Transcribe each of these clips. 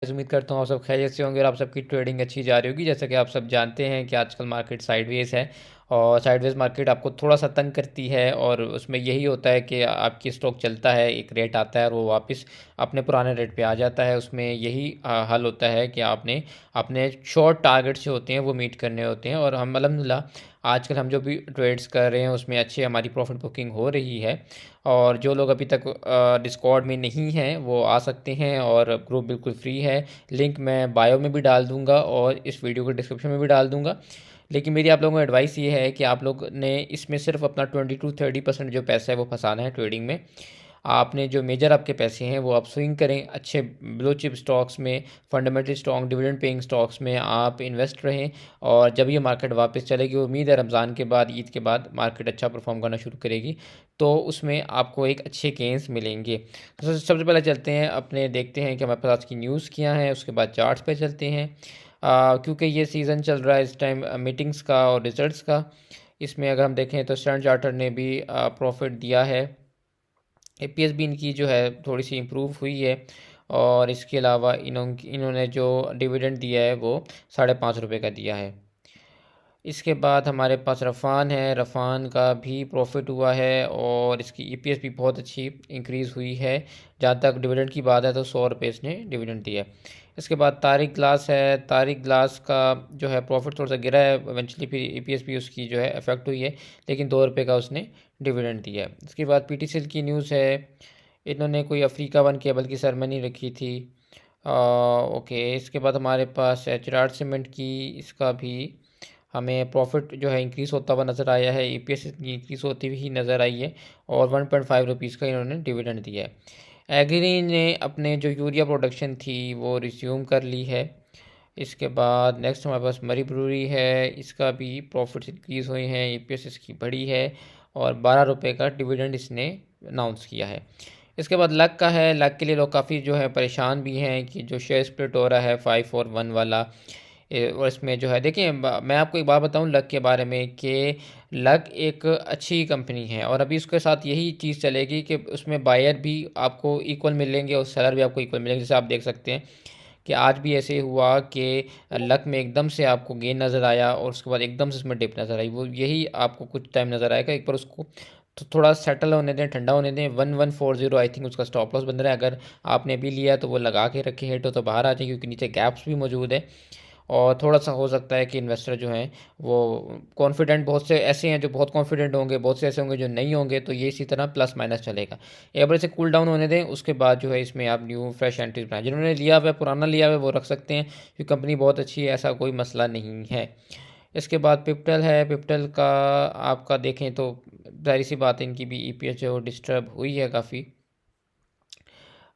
उम्मीद करता हूँ आप सब खैरियत से होंगे और आप सबकी ट्रेडिंग अच्छी जा रही होगी। जैसा कि आप सब जानते हैं कि आजकल मार्केट साइडवेज है और साइडवेज मार्केट आपको थोड़ा सा तंग करती है और उसमें यही होता है कि आपकी स्टॉक चलता है, एक रेट आता है और वो वापस अपने पुराने रेट पे आ जाता है। उसमें यही हल होता है कि आपने अपने शॉर्ट टारगेट्स जो होते हैं वो मीट करने होते हैं। और हम अल्हम्दुलिल्लाह आजकल हम जो भी ट्रेड्स कर रहे हैं उसमें अच्छी हमारी प्रॉफिट बुकिंग हो रही है। और जो लोग अभी तक डिस्कॉर्ड में नहीं हैं वो आ सकते हैं और ग्रुप बिल्कुल फ्री है। लिंक मैं बायो में भी डाल दूंगा और इस वीडियो के डिस्क्रिप्शन में भी डाल दूंगा। लेकिन मेरी आप लोगों को एडवाइस ये है कि आप लोग ने इसमें सिर्फ अपना 20 to 30% जो पैसा है वो फंसाना है ट्रेडिंग में। आपने जो मेजर आपके पैसे हैं वो आप स्विंग करें अच्छे ब्लू चिप स्टॉक्स में, fundamentally strong dividend paying stocks में आप इन्वेस्ट रहें। और जब ये मार्केट वापस चलेगी, उम्मीद है रमज़ान के बाद, ईद के बाद मार्केट अच्छा परफॉर्म करना शुरू करेगी, तो उसमें आपको एक अच्छे गेंस मिलेंगे। तो सबसे पहले चलते हैं अपने, देखते हैं कि हमारे पास आज की न्यूज़ क्या है, उसके बाद चार्ट्स पे चलते हैं। क्योंकि ये सीज़न चल रहा है इस टाइम मीटिंग्स का और रिजल्ट्स का। इसमें अगर हम देखें तो स्टैंडर्ड चार्टर ने भी प्रॉफिट दिया है। एपीएस भी इनकी जो है थोड़ी सी इम्प्रूव हुई है। और इसके अलावा इन्होंने जो डिविडेंड दिया है वो ₹5.5 का दिया है। इसके बाद हमारे पास रफ़ान है, रफ़ान का भी प्रॉफिट हुआ है और इसकी ईपीएस भी बहुत अच्छी इंक्रीज़ हुई है। जहाँ तक डिविडेंड की बात है तो ₹100 इसने डिविडेंड दिया है। इसके बाद तारिक ग्लास है, तारिक ग्लास का जो है प्रॉफिट थोड़ा सा गिरा है, इवेंचुअली फिर ईपीएस भी उसकी जो है अफेक्ट हुई है, लेकिन ₹2 का उसने डिविडेंड दिया है। इसके बाद पीटीसीएल की न्यूज़ है, इन्होंने कोई अफ्रीका वन केबल की सेरेमनी रखी थी। ओके, इसके बाद हमारे पास एचरार सीमेंट की, इसका भी हमें प्रॉफिट जो है इंक्रीज़ होता हुआ नज़र आया है, ईपीएस इंक्रीज़ होती हुई नज़र आई है और ₹1.5 का इन्होंने डिविडेंड दिया है। एग्री ने अपने जो यूरिया प्रोडक्शन थी वो रिज्यूम कर ली है। इसके बाद नेक्स्ट हमारे पास मरी ब्रूरी है, इसका भी प्रॉफिट्स इंक्रीज़ हुए हैं, ईपीएस इसकी बढ़ी है और ₹12 का डिविडेंड इसने अनाउंस किया है। इसके बाद लक का है, लक के लिए लोग काफ़ी जो है परेशान भी हैं कि जो शेयर स्प्लिट हो रहा है 5 और 1 वाला। और इसमें जो है देखिए, मैं आपको एक बात बताऊं लक के बारे में कि लक एक अच्छी कंपनी है और अभी उसके साथ यही चीज़ चलेगी कि उसमें बायर भी आपको इक्वल मिलेंगे और सेलर भी आपको इक्वल मिलेंगे। जैसे आप देख सकते हैं कि आज भी ऐसे ही हुआ कि लक में एकदम से आपको गेन नज़र आया और उसके बाद एकदम से उसमें डिप नज़र आई। वो यही आपको कुछ टाइम नज़र आएगा, एक बार उसको तो थोड़ा सेटल होने दें, ठंडा होने दें। 1140 आई थिंक उसका स्टॉप लॉस बन रहा है। अगर आपने भी लिया तो वो लगा के रखे, हिट हो तो बाहर आ जाए, क्योंकि नीचे गैप्स भी मौजूद है। और थोड़ा सा हो सकता है कि इन्वेस्टर जो हैं वो कॉन्फिडेंट, बहुत से ऐसे हैं जो बहुत कॉन्फिडेंट होंगे, बहुत से ऐसे होंगे जो नहीं होंगे, तो ये इसी तरह प्लस माइनस चलेगा। एक बार इसे कूल डाउन होने दें, उसके बाद जो है इसमें आप न्यू फ्रेश एंट्रीज बनाएं। जिन्होंने लिया हुआ है, पुराना लिया हुआ है, वो रख सकते हैं क्योंकि कंपनी बहुत अच्छी है, ऐसा कोई मसला नहीं है। इसके बाद पिप्टल है, पिप्टल का आपका देखें तो जाहिर सी बात है इनकी भी ईपीएस जो डिस्टर्ब हुई है काफ़ी।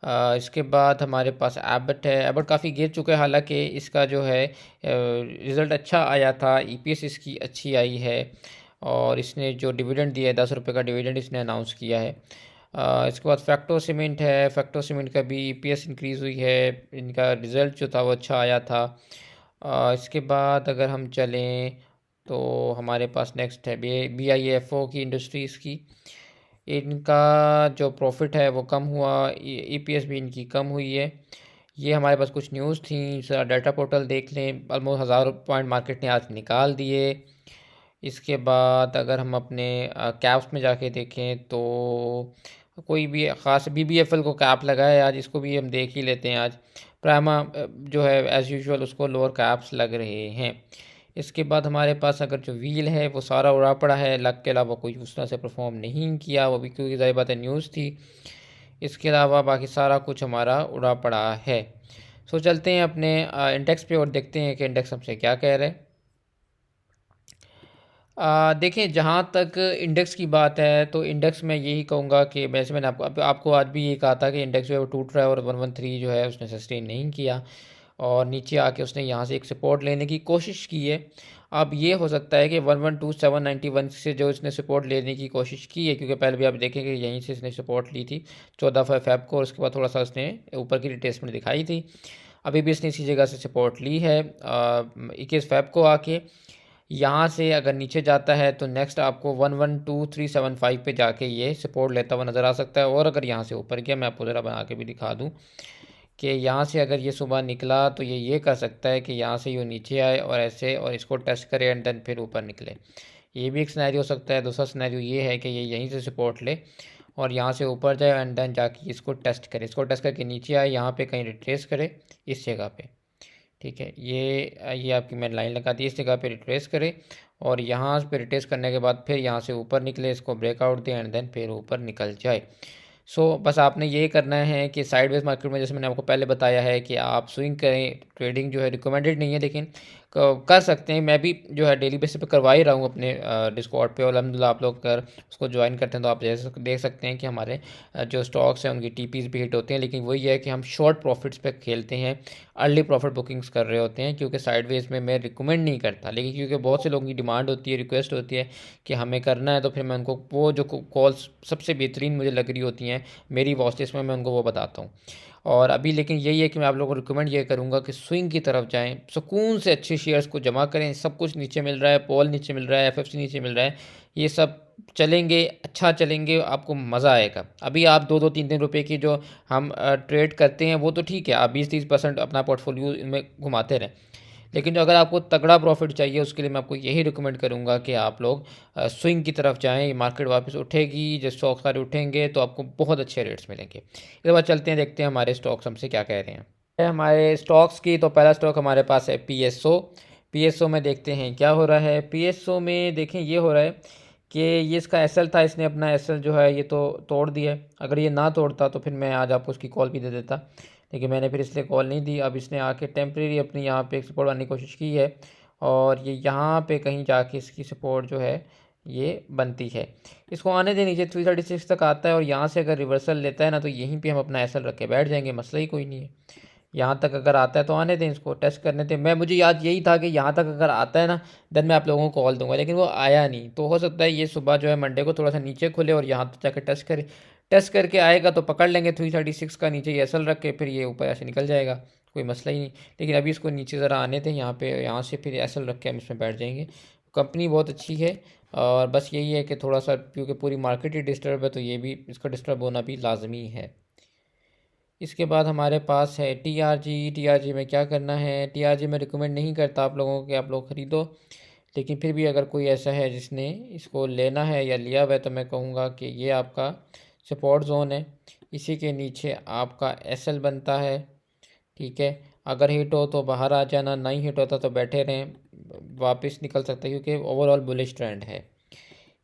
इसके बाद हमारे पास एबट है, एबट काफ़ी गिर चुका है, हालांकि इसका जो है रिज़ल्ट अच्छा आया था, ईपीएस इसकी अच्छी आई है और इसने जो डिविडेंड दिया है ₹10 का डिविडेंड इसने अनाउंस किया है। इसके बाद फैक्टो सीमेंट है, फैक्टो सीमेंट का भी ईपीएस इंक्रीज़ हुई है, इनका रिज़ल्ट जो था वो अच्छा आया था। इसके बाद अगर हम चलें तो हमारे पास नेक्स्ट है BIFO की, इंडस्ट्रीज़ की। इनका जो प्रॉफिट है वो कम हुआ, ईपीएस भी इनकी कम हुई है। ये हमारे पास कुछ न्यूज़ थी, ज़रा डाटा पोर्टल देख लें। ऑलमोस्ट 1000 पॉइंट मार्केट ने आज निकाल दिए। इसके बाद अगर हम अपने कैप्स में जाके देखें तो कोई भी ख़ास BBFL को कैप लगा है आज, इसको भी हम देख ही लेते हैं। आज प्राइमा जो है एज़ यूजुअल उसको लोअर कैप्स लग रहे हैं। इसके बाद हमारे पास अगर जो व्हील है वो सारा उड़ा पड़ा है, लक के अलावा कोई उस तरह से परफॉर्म नहीं किया, वो भी क्योंकि ज़ाहिर बात है न्यूज़ थी। इसके अलावा बाकी सारा कुछ हमारा उड़ा पड़ा है। सो चलते हैं अपने इंडेक्स पे और देखते हैं कि इंडेक्स हमसे क्या कह रहे हैं। देखिए, जहाँ तक इंडेक्स की बात है तो इंडेक्स में यही कहूँगा कि वैसे मैंने आपको आज भी ये कहा था कि इंडेक्स जो है वो टूट रहा है और 113 जो है उसने सस्टेन नहीं किया और नीचे आके उसने यहाँ से एक सपोर्ट लेने की कोशिश की है। अब ये हो सकता है कि 112791 से जो इसने सपोर्ट लेने की कोशिश की है, क्योंकि पहले भी आप देखेंगे यहीं से इसने सपोर्ट ली थी 14 फ़ेब को और उसके बाद थोड़ा सा उसने ऊपर की रिट्रेसमेंट दिखाई थी। अभी भी इसने इसी जगह से सपोर्ट ली है 21 फ़ेब को आके। यहाँ से अगर नीचे जाता है तो नेक्स्ट आपको 112375 पे जाके ये सपोर्ट लेता हुआ नज़र आ सकता है। और अगर यहाँ से ऊपर गया, मैं आपको ज़रा बना के भी दिखा दूँ कि यहाँ से अगर ये सुबह निकला तो ये कर सकता है कि यहाँ से ये नीचे आए और ऐसे और इसको टेस्ट करे एंड देन फिर ऊपर निकले। ये भी एक सिनेरियो हो सकता है। दूसरा सिनेरियो ये है कि ये यहीं से सपोर्ट ले और यहाँ से ऊपर जाए एंड देन जाके इसको टेस्ट करे, इसको टेस्ट करके नीचे आए, यहाँ पे कहीं रिट्रेस करे इस जगह पे। ठीक है, ये आपकी मैंने लाइन लगा दी, इस जगह पे रिट्रेस करे और यहाँ पे रिट्रेस करने के बाद फिर यहाँ से ऊपर निकले, इसको ब्रेकआउट दे एंड देन फिर ऊपर निकल जाए। बस आपने ये करना है कि साइडवेज मार्केट में जैसे मैंने आपको पहले बताया है कि आप स्विंग करें। ट्रेडिंग जो है रिकमेंडेड नहीं है, लेकिन कर सकते हैं। मैं भी जो है डेली बेसिस पे करवा ही रहा हूँ अपने डिस्कॉर्ड पे, और अल्हम्दुलिल्लाह आप लोग अगर उसको ज्वाइन करते हैं तो आप जैसे देख सकते हैं कि हमारे जो स्टॉक्स हैं उनकी टीपीज भी हिट होते हैं। लेकिन वही है कि हम शॉर्ट प्रॉफिट्स पे खेलते हैं, अर्ली प्रॉफिट बुकिंग्स कर रहे होते हैं, क्योंकि साइडवेज में मैं रिकमेंड नहीं करता। लेकिन क्योंकि बहुत से लोगों की डिमांड होती है, रिक्वेस्ट होती है कि हमें करना है, तो फिर मैं उनको वो जो कॉल्स सबसे बेहतरीन मुझे लग रही होती हैं मेरी वॉच लिस्ट में, मैं उनको वो बताता हूँ। और अभी लेकिन यही है कि मैं आप लोगों को रिकमेंड ये करूँगा कि स्विंग की तरफ जाएं, सुकून से अच्छे शेयर्स को जमा करें। सब कुछ नीचे मिल रहा है, पॉल नीचे मिल रहा है, एफएफसी नीचे मिल रहा है, ये सब चलेंगे, अच्छा चलेंगे, आपको मज़ा आएगा। अभी आप 2-2 3-3 रुपए की जो हम ट्रेड करते हैं वो तो ठीक है, आप 20-30% अपना पोर्टफोलियो इनमें घुमाते रहें। लेकिन जो अगर आपको तगड़ा प्रॉफिट चाहिए उसके लिए मैं आपको यही रिकमेंड करूंगा कि आप लोग स्विंग की तरफ जाएं। ये मार्केट वापस उठेगी, जब स्टॉक सारे उठेंगे तो आपको बहुत अच्छे रेट्स मिलेंगे। इसके बाद चलते हैं, देखते हैं हमारे स्टॉक्स हमसे क्या कह रहे हैं। हमारे स्टॉक्स की तो पहला स्टॉक हमारे पास है पीएसओ। पीएसओ में देखते हैं क्या हो रहा है। पीएसओ में देखें ये हो रहा है कि ये इसका एसएल था, इसने अपना एसएल जो है ये तो तोड़ दिया है। अगर ये ना तोड़ता तो फिर मैं आज आपको उसकी कॉल भी दे देता, लेकिन मैंने फिर इसलिए कॉल नहीं दी। अब इसने आके टेम्प्रेरी अपनी यहाँ पे एक सपोर्ट बनाने की कोशिश की है और ये यहाँ पे कहीं जाके इसकी सपोर्ट जो है ये बनती है। इसको आने दें नीचे, 336 तक आता है और यहाँ से अगर रिवर्सल लेता है ना तो यहीं पे हम अपना एसएल रख के बैठ जाएंगे, मसला ही कोई नहीं है। यहाँ तक अगर आता है तो आने दें, इसको टेस्ट करने दें। मुझे याद यही था कि यहाँ तक अगर आता है ना देन मैं आप लोगों को कॉल दूंगा, लेकिन वो आया नहीं। तो हो सकता है ये सुबह जो है मंडे को थोड़ा सा नीचे खुले और यहाँ तक जाकर टेस्ट करे। टेस्ट करके आएगा तो पकड़ लेंगे 336 का, नीचे ये एसल रख के फिर ये ऊपर ऐसे निकल जाएगा, कोई मसला ही नहीं। लेकिन अभी इसको नीचे ज़रा आने दें यहाँ पे, यहाँ से फिर एसल रख के हम इसमें बैठ जाएंगे। कंपनी बहुत अच्छी है और बस यही है कि थोड़ा सा क्योंकि पूरी मार्केट ही डिस्टर्ब है तो ये भी इसका डिस्टर्ब होना भी लाजमी है। इसके बाद हमारे पास है टीआरजी। टीआरजी में क्या करना है, टीआरजी में रिकमेंड नहीं करता आप लोगों को कि आप लोग ख़रीदो, लेकिन फिर भी अगर कोई ऐसा है जिसने इसको लेना है या लिया हुआ है तो मैं कहूँगा कि ये आपका सपोर्ट जोन है। इसी के नीचे आपका एसएल बनता है। ठीक है, अगर हिट हो तो बाहर आ जाना, नहीं हिट होता तो बैठे रहें, वापस निकल सकता है क्योंकि ओवरऑल बुलिश ट्रेंड है।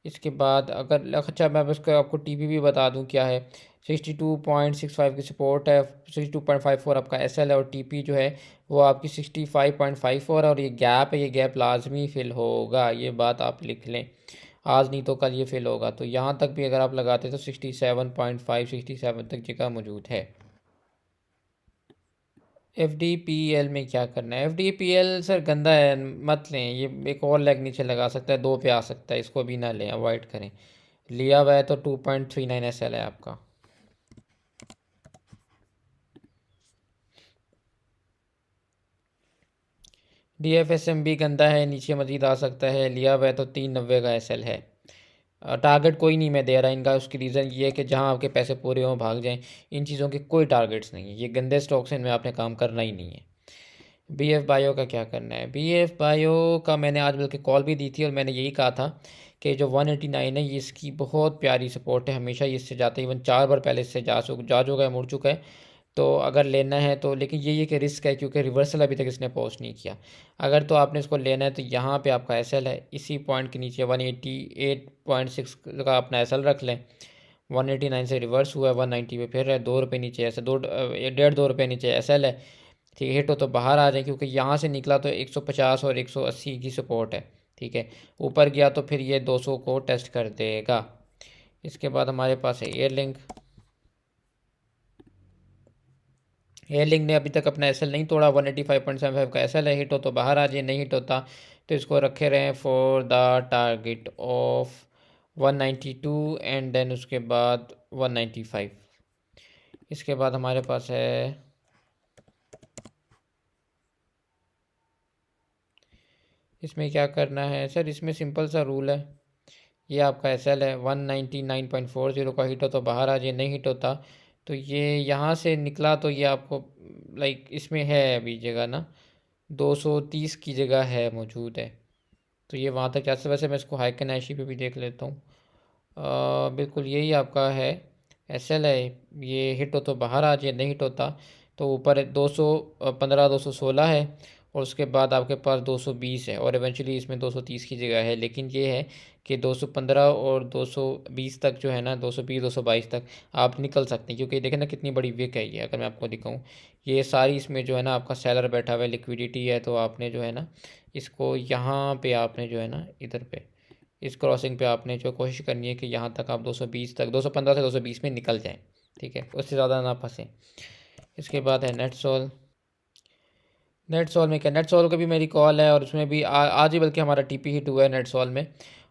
इसके बाद अगर अच्छा मैं उसको आपको टीपी भी बता दूं क्या है। 62.65 की सपोर्ट है, 62.54 आपका एसएल है और टीपी जो है वो आपकी 65.54 है और ये गैप है, ये गैप लाजमी फिल होगा, ये बात आप लिख लें। आज नहीं तो कल ये फिल होगा, तो यहाँ तक भी अगर आप लगाते तो 67.5 67 तक जगह मौजूद है। एफ डी पी एल में क्या करना है। F D P L sir गंदा है, मत लें। ये एक और लेग नीचे लगा सकता है, 2 पे आ सकता है, इसको भी ना लें, अवॉइड करें। लिया हुआ है तो 2.39 एस एल है आपका। डी एफ एस एम भी गंदा है, नीचे मजीद आ सकता है। लिया हुआ है तो 390 का एस एल है। टारगेट कोई नहीं मैं दे रहा इनका, उसकी रीज़न ये है कि जहाँ आपके पैसे पूरे हों भाग जाएं। इन चीज़ों के कोई टारगेट्स नहीं है, ये गंदे स्टॉक्स हैं, इनमें आपने काम करना ही नहीं है। बी एफ बायो का क्या करना है। बी एफ बायो का मैंने आज बल्कि कॉल भी दी थी और मैंने यही कहा था कि जो 189 है ये इसकी बहुत प्यारी सपोर्ट है, हमेशा ये इससे जाता है, इवन 4 बार पहले इससे जा चुका है, मुड़ चुका है। तो अगर लेना है तो, लेकिन ये कि रिस्क है क्योंकि रिवर्सल अभी तक इसने पोस्ट नहीं किया। अगर तो आपने इसको लेना है तो यहाँ पे आपका एस एल है, इसी पॉइंट के नीचे 188.6 का अपना एस एल रख लें। 189 से रिवर्स हुआ है, 190 पे फिर है, 2 रुपये नीचे ऐसे 1.5-2 रुपये नीचे एस एल है। ठीक है, हिट हो तो बाहर आ जाए क्योंकि यहाँ से निकला तो 150 और 180 की सपोर्ट है। ठीक है, ऊपर गया तो फिर ये 200 को टेस्ट कर देगा। इसके बाद हमारे पास है एयरलिंक। एयरलिंक ने अभी तक अपना एसएल नहीं तोड़ा, 185.75 का एसएल है। हिट हो तो बाहर आ जाए, नहीं हिट होता तो इसको रखे रहें for the target of 192 and then उसके बाद 195। इसके बाद हमारे पास है इसमें क्या करना है सर। इसमें सिंपल सा रूल है, ये आपका एस एल है 199.40 का, हिट हो तो बाहर आ जाए, नहीं हिट होता तो ये यहाँ से निकला तो ये आपको लाइक इसमें है अभी जगह ना, 230 की जगह है, मौजूद है। तो ये वहाँ तक जा, वैसे मैं इसको हाइक नाइशी पे भी देख लेता हूँ। बिल्कुल यही आपका है, एस एल है। ये हिट हो तो बाहर आ जाए, नहीं हिट होता तो ऊपर 215 216 है, और उसके बाद आपके पास 220 है, और इवेंचुअली इसमें 230 की जगह है। लेकिन ये है कि 215 और 220 तक जो है ना, 220 222 तक आप निकल सकते हैं, क्योंकि देखें ना कितनी बड़ी विक है ये। अगर मैं आपको दिखाऊं, ये सारी इसमें जो है ना आपका सेलर बैठा हुआ है, लिक्विडिटी है, तो आपने जो है ना इसको यहाँ पे आपने जो है ना इधर पे इस क्रॉसिंग पे आपने जो कोशिश करनी है कि यहाँ तक आप 220 तक, 215 से 220 में निकल जाएं, ठीक है, उससे ज़्यादा ना फंसें। इसके बाद है नेट सोल। नेट सोल में क्या, नेट सोल का भी मेरी कॉल है, और उसमें भी आज ही बल्कि हमारा टीपी हिट हुआ है नेट सोल में,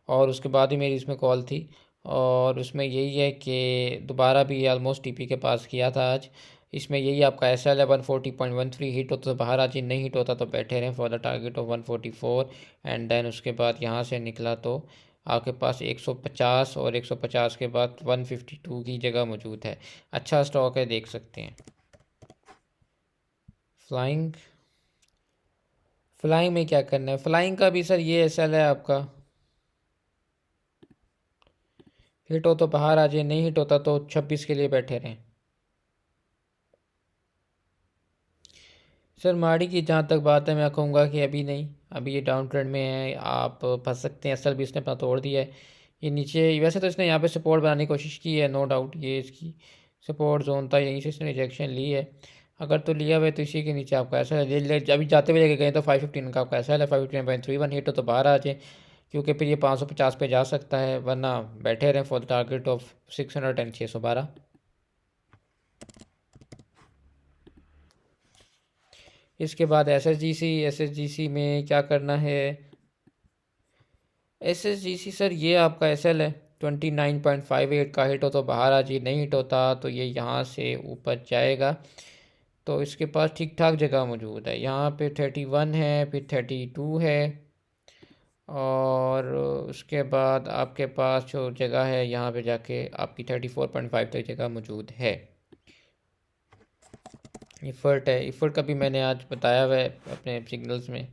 और उसके बाद ही मेरी इसमें कॉल थी। और उसमें यही है कि दोबारा भी ऑलमोस्ट टीपी के पास किया था आज। इसमें यही आपका एस एल है 140.13, हिट होता तो बाहर आ जाए, नहीं हिट होता तो बैठे रहें for the target of 144। And then उसके बाद यहाँ से निकला तो आपके पास 150, और 150 के बाद 152 की जगह मौजूद है। अच्छा स्टॉक है, देख सकते हैं। फ्लाइंग, फ्लाइंग में क्या करना है, फ्लाइंग का भी सर ये एसएल है आपका, हिट हो तो बाहर आ जाए, नहीं हिट होता तो 26 के लिए बैठे रहें। सर माड़ी की जहाँ तक बात है, मैं कहूँगा कि अभी नहीं, अभी ये डाउन ट्रेंड में है, आप फंस सकते हैं। एसएल भी इसने अपना तोड़ दिया है। ये नीचे वैसे तो इसने यहाँ पे सपोर्ट बनाने की कोशिश की है, नो डाउट, ये इसकी सपोर्ट जोन था, यहीं से इसने रिजेक्शन ली है। अगर तो लिया हुआ है तो इसी के नीचे आपका ऐसा है, अभी जाते हुए लेके गए तो 515 का आपका ऐसा है, 515.31 हिट हो तो बाहर आ जाए, क्योंकि फिर ये 550 पे जा सकता है, वरना बैठे रहें फॉर द टारगेट ऑफ 610 612। इसके बाद एस एस जी सी में क्या करना है। एस एस जी सी सर ये आपका एस एल है 29.58 का, हिट हो तो बाहर आ जाए, नहीं हिट होता तो ये यहाँ से ऊपर जाएगा। तो इसके पास ठीक ठाक जगह मौजूद है, यहाँ पे 31 है, फिर 32 है, और उसके बाद आपके पास जो जगह है यहाँ पे जाके आपकी 34.5 तक जगह मौजूद है। इफ़र्ट है, इफ़र्ट का भी मैंने आज बताया हुआ है अपने सिग्नल्स में,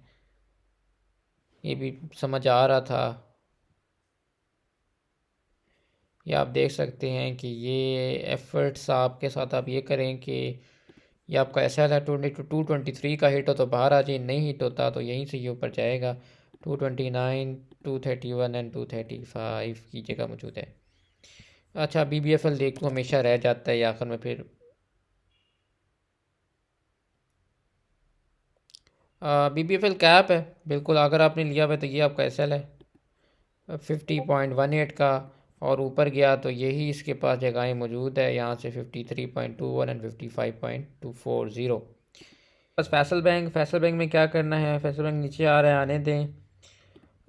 ये भी समझ आ रहा था। ये आप देख सकते हैं कि ये एफर्ट्स आपके साथ आप ये करें कि ये आपका ऐसा है 223 का हिट हो तो बाहर आ जाए, नहीं हिट होता तो यहीं से ये ऊपर जाएगा। 229, 231 एंड 235 की जगह मौजूद है। अच्छा, BBFL देख लो, हमेशा रह जाता है आखिर में फिर। BBFL कैप है बिल्कुल, अगर आपने लिया हुआ है तो ये आपका SL है 50.18 का, और ऊपर गया तो यही इसके पास जगहें मौजूद है, यहाँ से 53.21 एंड 55.240। बस फैसल बैंक में क्या करना है, फैसल बैंक नीचे आ रहा है, आने दें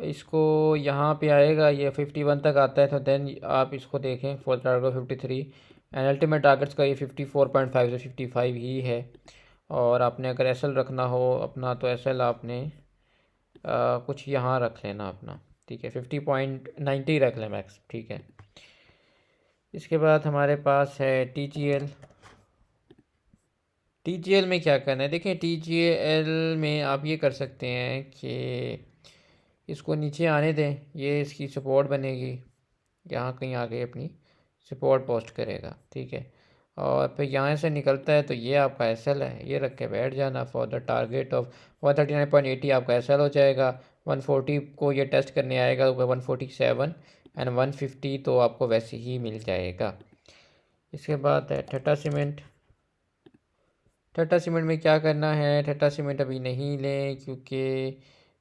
इसको। यहाँ पे आएगा, ये 51 तक आता है तो देन आप इसको देखें for target 53, and ultimate targets का ये 54.5 से 55 ही है। और आपने अगर एसएल रखना हो अपना तो एसएल आपने कुछ यहाँ रख लेना अपना, ठीक है, 50.90 रख लें मैक्स, ठीक है। इसके बाद हमारे पास है टी जी एल में क्या करना है, देखिए टी जी एल में आप ये कर सकते हैं कि इसको नीचे आने दें, ये इसकी सपोर्ट बनेगी, यहाँ कहीं आगे अपनी सपोर्ट पोस्ट करेगा, ठीक है। और फिर यहाँ से निकलता है तो ये आपका एसएल है, ये रख के बैठ जाना फॉर द टारगेट ऑफ 139.80 आपका एसएल हो जाएगा। 140 को ये टेस्ट करने आएगा तो 147, एंड 150 तो आपको वैसे ही मिल जाएगा। इसके बाद है टाटा सीमेंट। टाटा सीमेंट में क्या करना है, टाटा सीमेंट अभी नहीं लें, क्योंकि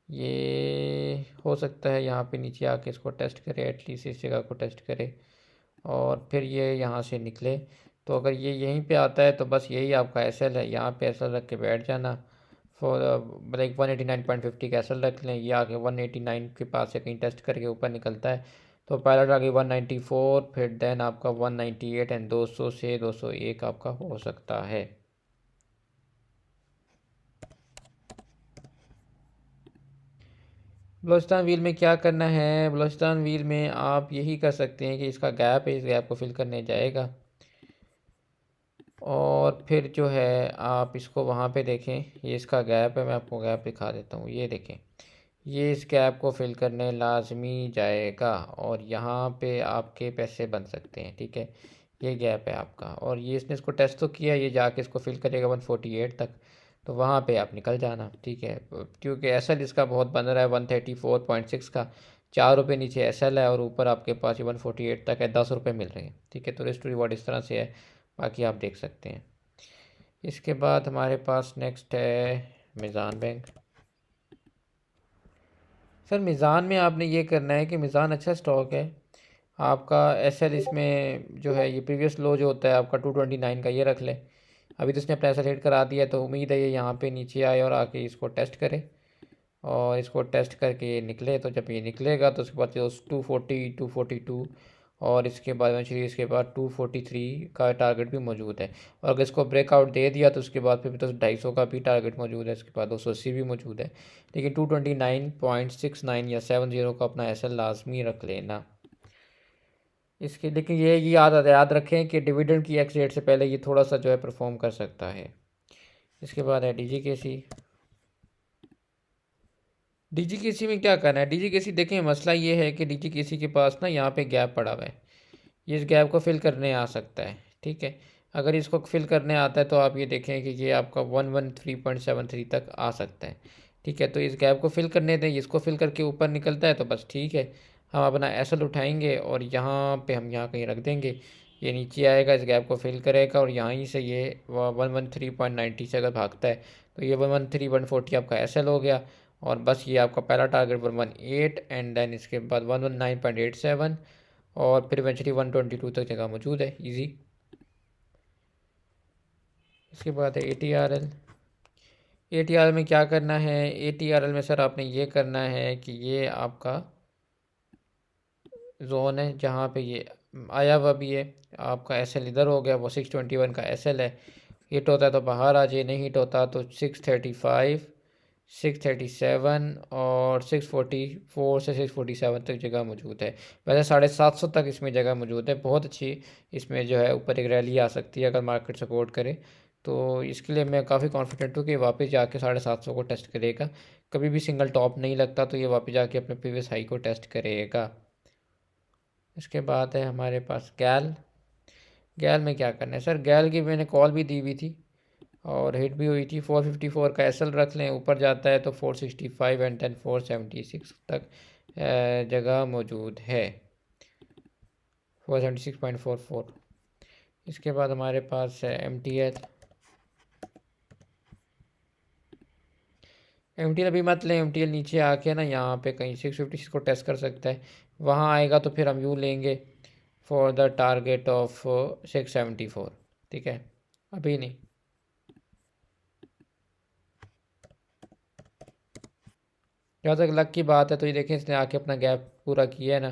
ये हो सकता है यहाँ पे नीचे आके इसको टेस्ट करे, एटलीस्ट इस जगह को टेस्ट करे, और फिर ये यहाँ से निकले। तो अगर ये यहीं पे आता है तो बस यही आपका एसएल है, यहाँ पे एसएल रख के बैठ जाना फॉर लाइक 189.50 का एसएल रख लें। ये आगे 189 के पास से कहीं टेस्ट करके ऊपर निकलता है तो पायलट आगे 194, फिर देन आपका 198, एंड 200 से 201 आपका हो सकता है। बलूचिस्तान व्हील में क्या करना है, बलूचिस्तान व्हील में आप यही कर सकते हैं कि इसका गैप है, इस गैप को फिल करने जाएगा। और फिर जो है आप इसको वहाँ पे देखें, ये इसका गैप है, मैं आपको गैप दिखा देता हूँ। ये देखें, ये इस गैप को फिल करने लाजमी जाएगा और यहाँ पे आपके पैसे बन सकते हैं, ठीक है। ये गैप है आपका और ये इसने इसको टेस्ट तो किया, ये जाके इसको फिल करेगा 148 तक, तो वहाँ पे आप निकल जाना, ठीक है। क्योंकि एसएल इसका बहुत बन रहा है 134.6 का, 4 रुपये नीचे एसएल है और ऊपर आपके पास 148 तक है, 10 रुपये मिल रहे हैं, ठीक है। तो रिस्क टू रिवॉर्ड इस तरह से है, बाकी आप देख सकते हैं। इसके बाद हमारे पास नेक्स्ट है मीज़ान बैंक। सर मीज़ान में आपने ये करना है कि मीज़ान अच्छा स्टॉक है आपका। एसएल इसमें जो है ये प्रीवियस लो जो होता है आपका 229 का, ये रख ले। अभी तो इसने अपना एसएल हिट करा दिया, तो उम्मीद है ये यहाँ पे नीचे आए और आके इसको टेस्ट करे और इसको टेस्ट करके ये निकले। तो जब ये निकलेगा तो उसके बाद 240, 242 और इसके बाद इवेंचुअली इसके बाद 243 का टारगेट भी मौजूद है। और अगर इसको ब्रेकआउट दे दिया तो उसके बाद फिर तो 250 का भी टारगेट मौजूद है, इसके बाद 280 भी मौजूद है। लेकिन 229.69 या 70 का अपना एसएल लाजमी रख लेना इसके। लेकिन ये याद रखें कि डिविडेंड की एक्स डेट से पहले ये थोड़ा सा जो है परफॉर्म कर सकता है। इसके बाद है डीजीकेसी। डीजीकेसी में क्या करना है, डीजीकेसी देखें, मसला ये है कि डीजीकेसी के पास ना यहाँ पे गैप पड़ा हुआ है, ये इस गैप को फिल करने आ सकता है, ठीक है। अगर इसको फिल करने आता है तो आप ये देखें कि ये आपका 113.73 तक आ सकता है, ठीक है। तो इस गैप को फिल करने दें, इसको फिल करके ऊपर निकलता है तो बस ठीक है, हम अपना एसएल उठाएंगे और यहाँ पे हम यहाँ कहीं रख देंगे। ये नीचे आएगा, इस गैप को फिल करेगा और यहाँ ही से ये 113.90 से अगर भागता है तो ये 113.140 आपका एसएल हो गया। और बस ये आपका पहला टारगेट 118 एंड देन इसके बाद 119.87 और फिर इवेंचुअली 122 तक जगह मौजूद है, इजी। इसके बाद है ATRL। ATRL में क्या करना है, ATRL में सर आपने ये करना है कि ये आपका जोन है जहाँ पे ये आया हुआ भी है, आपका एसएल इधर हो गया, वो 621 का एसएल है। हिट होता है तो बाहर आ जाए, नहीं हिट होता तो 635, 637 और 644 से 647 तक जगह मौजूद है। वैसे 750 तक इसमें जगह मौजूद है, बहुत अच्छी इसमें जो है ऊपर एक रैली आ सकती है अगर मार्केट सपोर्ट करे। तो इसके लिए मैं काफ़ी कॉन्फिडेंट हूँ कि वापस जाके 750 को टेस्ट करेगा। कभी भी सिंगल टॉप नहीं लगता तो ये वापस जाके अपने प्रीवियस हाई को टेस्ट करेगा। इसके बाद है हमारे पास गैल। गैल में क्या करना है सर, गैल की मैंने कॉल भी दी हुई थी और हिट भी हुई थी। 454 का एसएल रख लें, ऊपर जाता है तो 465 एंड देन 476 तक जगह मौजूद है, 476.44। इसके बाद हमारे पास है MTL। MTL अभी मत लें, MTL नीचे आके ना यहाँ पे कहीं 656 को टेस्ट कर सकता है, वहाँ आएगा तो फिर हम यूँ लेंगे फॉर द टारगेट ऑफ 674, ठीक है, अभी नहीं। जहाँ तक लक की बात है तो ये देखें, इसने आके अपना गैप पूरा किया है ना,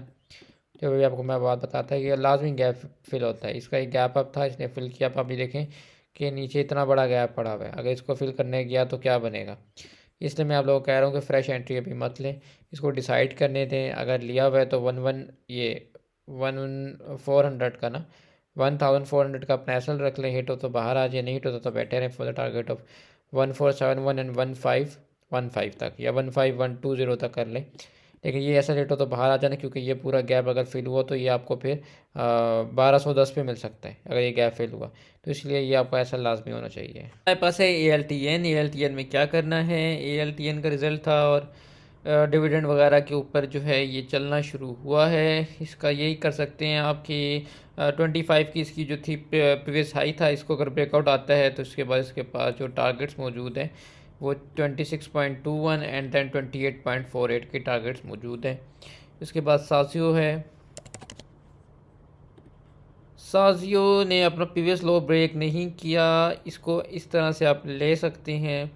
जो भी आपको मैं बात बताता है कि लाजमी गैप फिल होता है। इसका एक गैप अप था, इसने फिल किया, अब आप ये देखें कि नीचे इतना बड़ा गैप पड़ा हुआ है, अगर इसको फिल करने गया तो क्या बनेगा। इसलिए मैं आप लोगों को कह रहा हूँ कि फ्रेश एंट्री अभी मत लें, इसको डिसाइड करने दें। अगर लिया हुआ है तो 400 का ना, 1400 का अपना एसएल रख लें, हिट हो तो बाहर आ जाए, नहीं हिट होता तो बैठे रहें for the target of 1471 and 1515 तक या 15120 तक कर लें। लेकिन ये ऐसा रेट हो तो बाहर आ जाना, क्योंकि ये पूरा गैप अगर फिल हुआ तो ये आपको फिर 1210 पे मिल सकता है अगर ये गैप फिल हुआ, तो इसलिए ये आपका ऐसा लाजमी होना चाहिए। हमारे पास है ALTN में क्या करना है, ALTN का रिज़ल्ट था और डिविडेंड वगैरह के ऊपर जो है ये चलना शुरू हुआ है। इसका यही कर सकते हैं आप कि 25 की इसकी जो थी प्रीवियस हाई था, इसको अगर ब्रेकआउट आता है तो इसके बाद इसके पास जो टारगेट्स मौजूद हैं वो 26.21 एंड देन 28.48 के टारगेट्स मौजूद हैं। इसके बाद साजियो है। साजियो ने अपना प्रीवियस लो ब्रेक नहीं किया, इसको इस तरह से आप ले सकते हैं।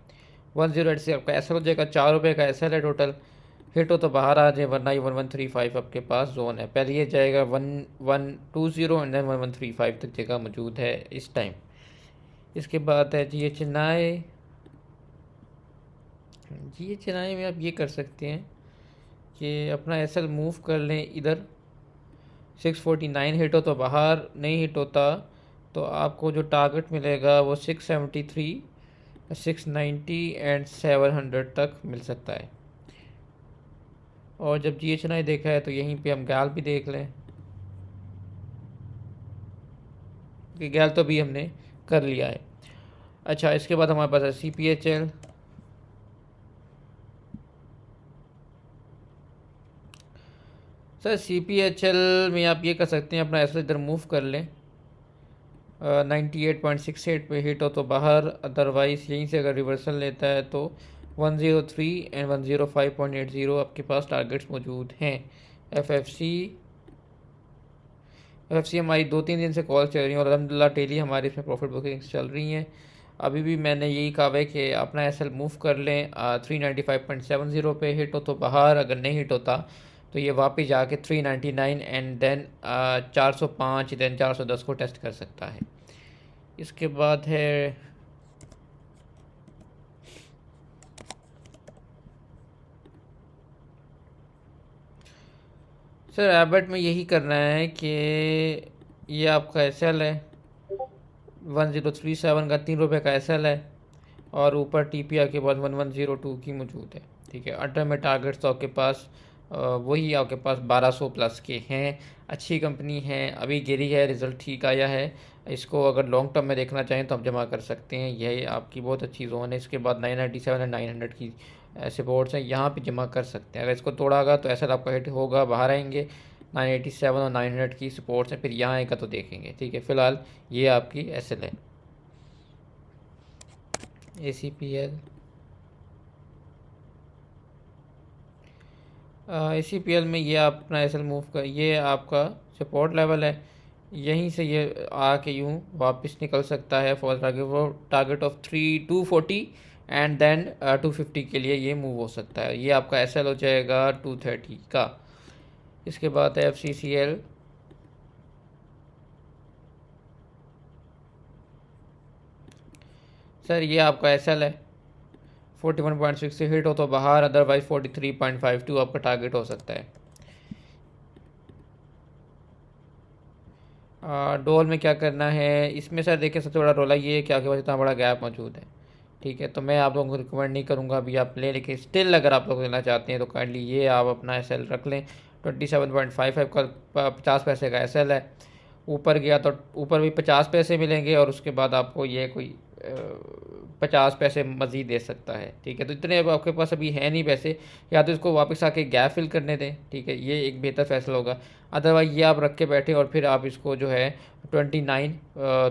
108 से आपका एसएल हो जाएगा, 4 रुपये का एसएल है टोटल, हिट हो तो बाहर आ जाए, वरना ये 1135 आपके पास जोन है। पहले ये जाएगा 1120 एंड देन 1135 तक जगह मौजूद है इस टाइम। इसके बाद है GHNI। GHNI में आप ये कर सकते हैं कि अपना एसएल मूव कर लें इधर, 649 हिट हो तो बाहर, नहीं हिट होता तो आपको जो टारगेट मिलेगा वो 673, 690 एंड 700 तक मिल सकता है। और जब GHNI देखा है तो यहीं पे हम गैल भी देख लें कि गैल तो भी हमने कर लिया है। अच्छा, इसके बाद हमारे पास है CPHL। सर CPHL में आप ये कर सकते हैं, अपना ऐसे इधर मूव कर लें, 98.68 पे हिट हो तो बाहर, अदरवाइज यहीं से अगर रिवर्सल लेता है तो 103 एंड 105.80 आपके पास टारगेट्स मौजूद हैं। एफ एफ सी हमारी 2-3 दिन से कॉल चल रही हैं और अलहमदिल्ला डेली हमारी इसमें प्रॉफिट बुकिंग्स चल रही हैं। अभी भी मैंने यही कहा है कि अपना एस एल मूव कर लें, 395.70 पे हिट हो तो बाहर, अगर नहीं हिट होता तो ये वापस जाके 399 एंड देन 405 देन 410 को टेस्ट कर सकता है। इसके बाद है सर एबट में यही करना है कि ये आपका एस एल है 1037 का, 3 रुपये का एस एल है और ऊपर TPR के बाद 1102 की मौजूद है। ठीक है, अल्टर में टारगेट्स तो आपके पास वही आपके पास 1200 प्लस के हैं। अच्छी कंपनी है, अभी गिरी है, रिज़ल्ट ठीक आया है। इसको अगर लॉन्ग टर्म में देखना चाहें तो आप जमा कर सकते हैं, यही आपकी बहुत अच्छी जोन है। इसके बाद 997 एंड 900 की सपोर्ट्स हैं, यहाँ पे जमा कर सकते हैं। अगर इसको तोड़ागा तो ऐसा आपका हिट होगा, बाहर आएंगे। 987 और 900 की सपोर्ट्स हैं, फिर यहाँ आएगा तो देखेंगे। ठीक है, फ़िलहाल ये आपकी SL है। ACPL ACPL में ये आप अपना एस एल मूव कर, ये आपका सपोर्ट लेवल है, यहीं से ये आके यूँ वापस निकल सकता है for target of 240 and then 250 के लिए ये मूव हो सकता है। ये आपका एस एल हो जाएगा 230 का। इसके बाद है FCCL। सर ये आपका एस एल है 41.6 से हिट हो तो बाहर, अदरवाइज 43.52 आपका टारगेट हो सकता है। डोल में क्या करना है, इसमें सर देखिए सबसे बड़ा रोला ये है कि आपके पास इतना बड़ा गैप मौजूद है। ठीक है, तो मैं आप लोगों को रिकमेंड नहीं करूँगा अभी आप लें, लेकिन स्टिल अगर आप लोग लेना चाहते हैं तो काइंडली ये आप अपना SL रख लें। 27.55 का 50 पैसे का SL है। ऊपर गया तो ऊपर भी 50 पैसे मिलेंगे और उसके बाद आपको ये कोई 50 पैसे मज़ीद दे सकता है। ठीक है, तो इतने अब आपके पास अभी है नहीं पैसे, या तो इसको वापस आके गैप फिल करने दें। ठीक है, ये एक बेहतर फैसला होगा। अदरवाइज ये आप रख के बैठे और फिर आप इसको जो है 29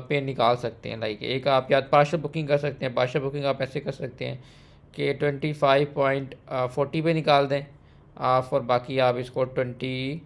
पे निकाल सकते हैं। लाइक एक आप या पार्शल बुकिंग कर सकते हैं। पार्शल बुकिंग आप ऐसे कर सकते हैं कि 25.40 पे निकाल दें आप, और बाकी आप इसको 29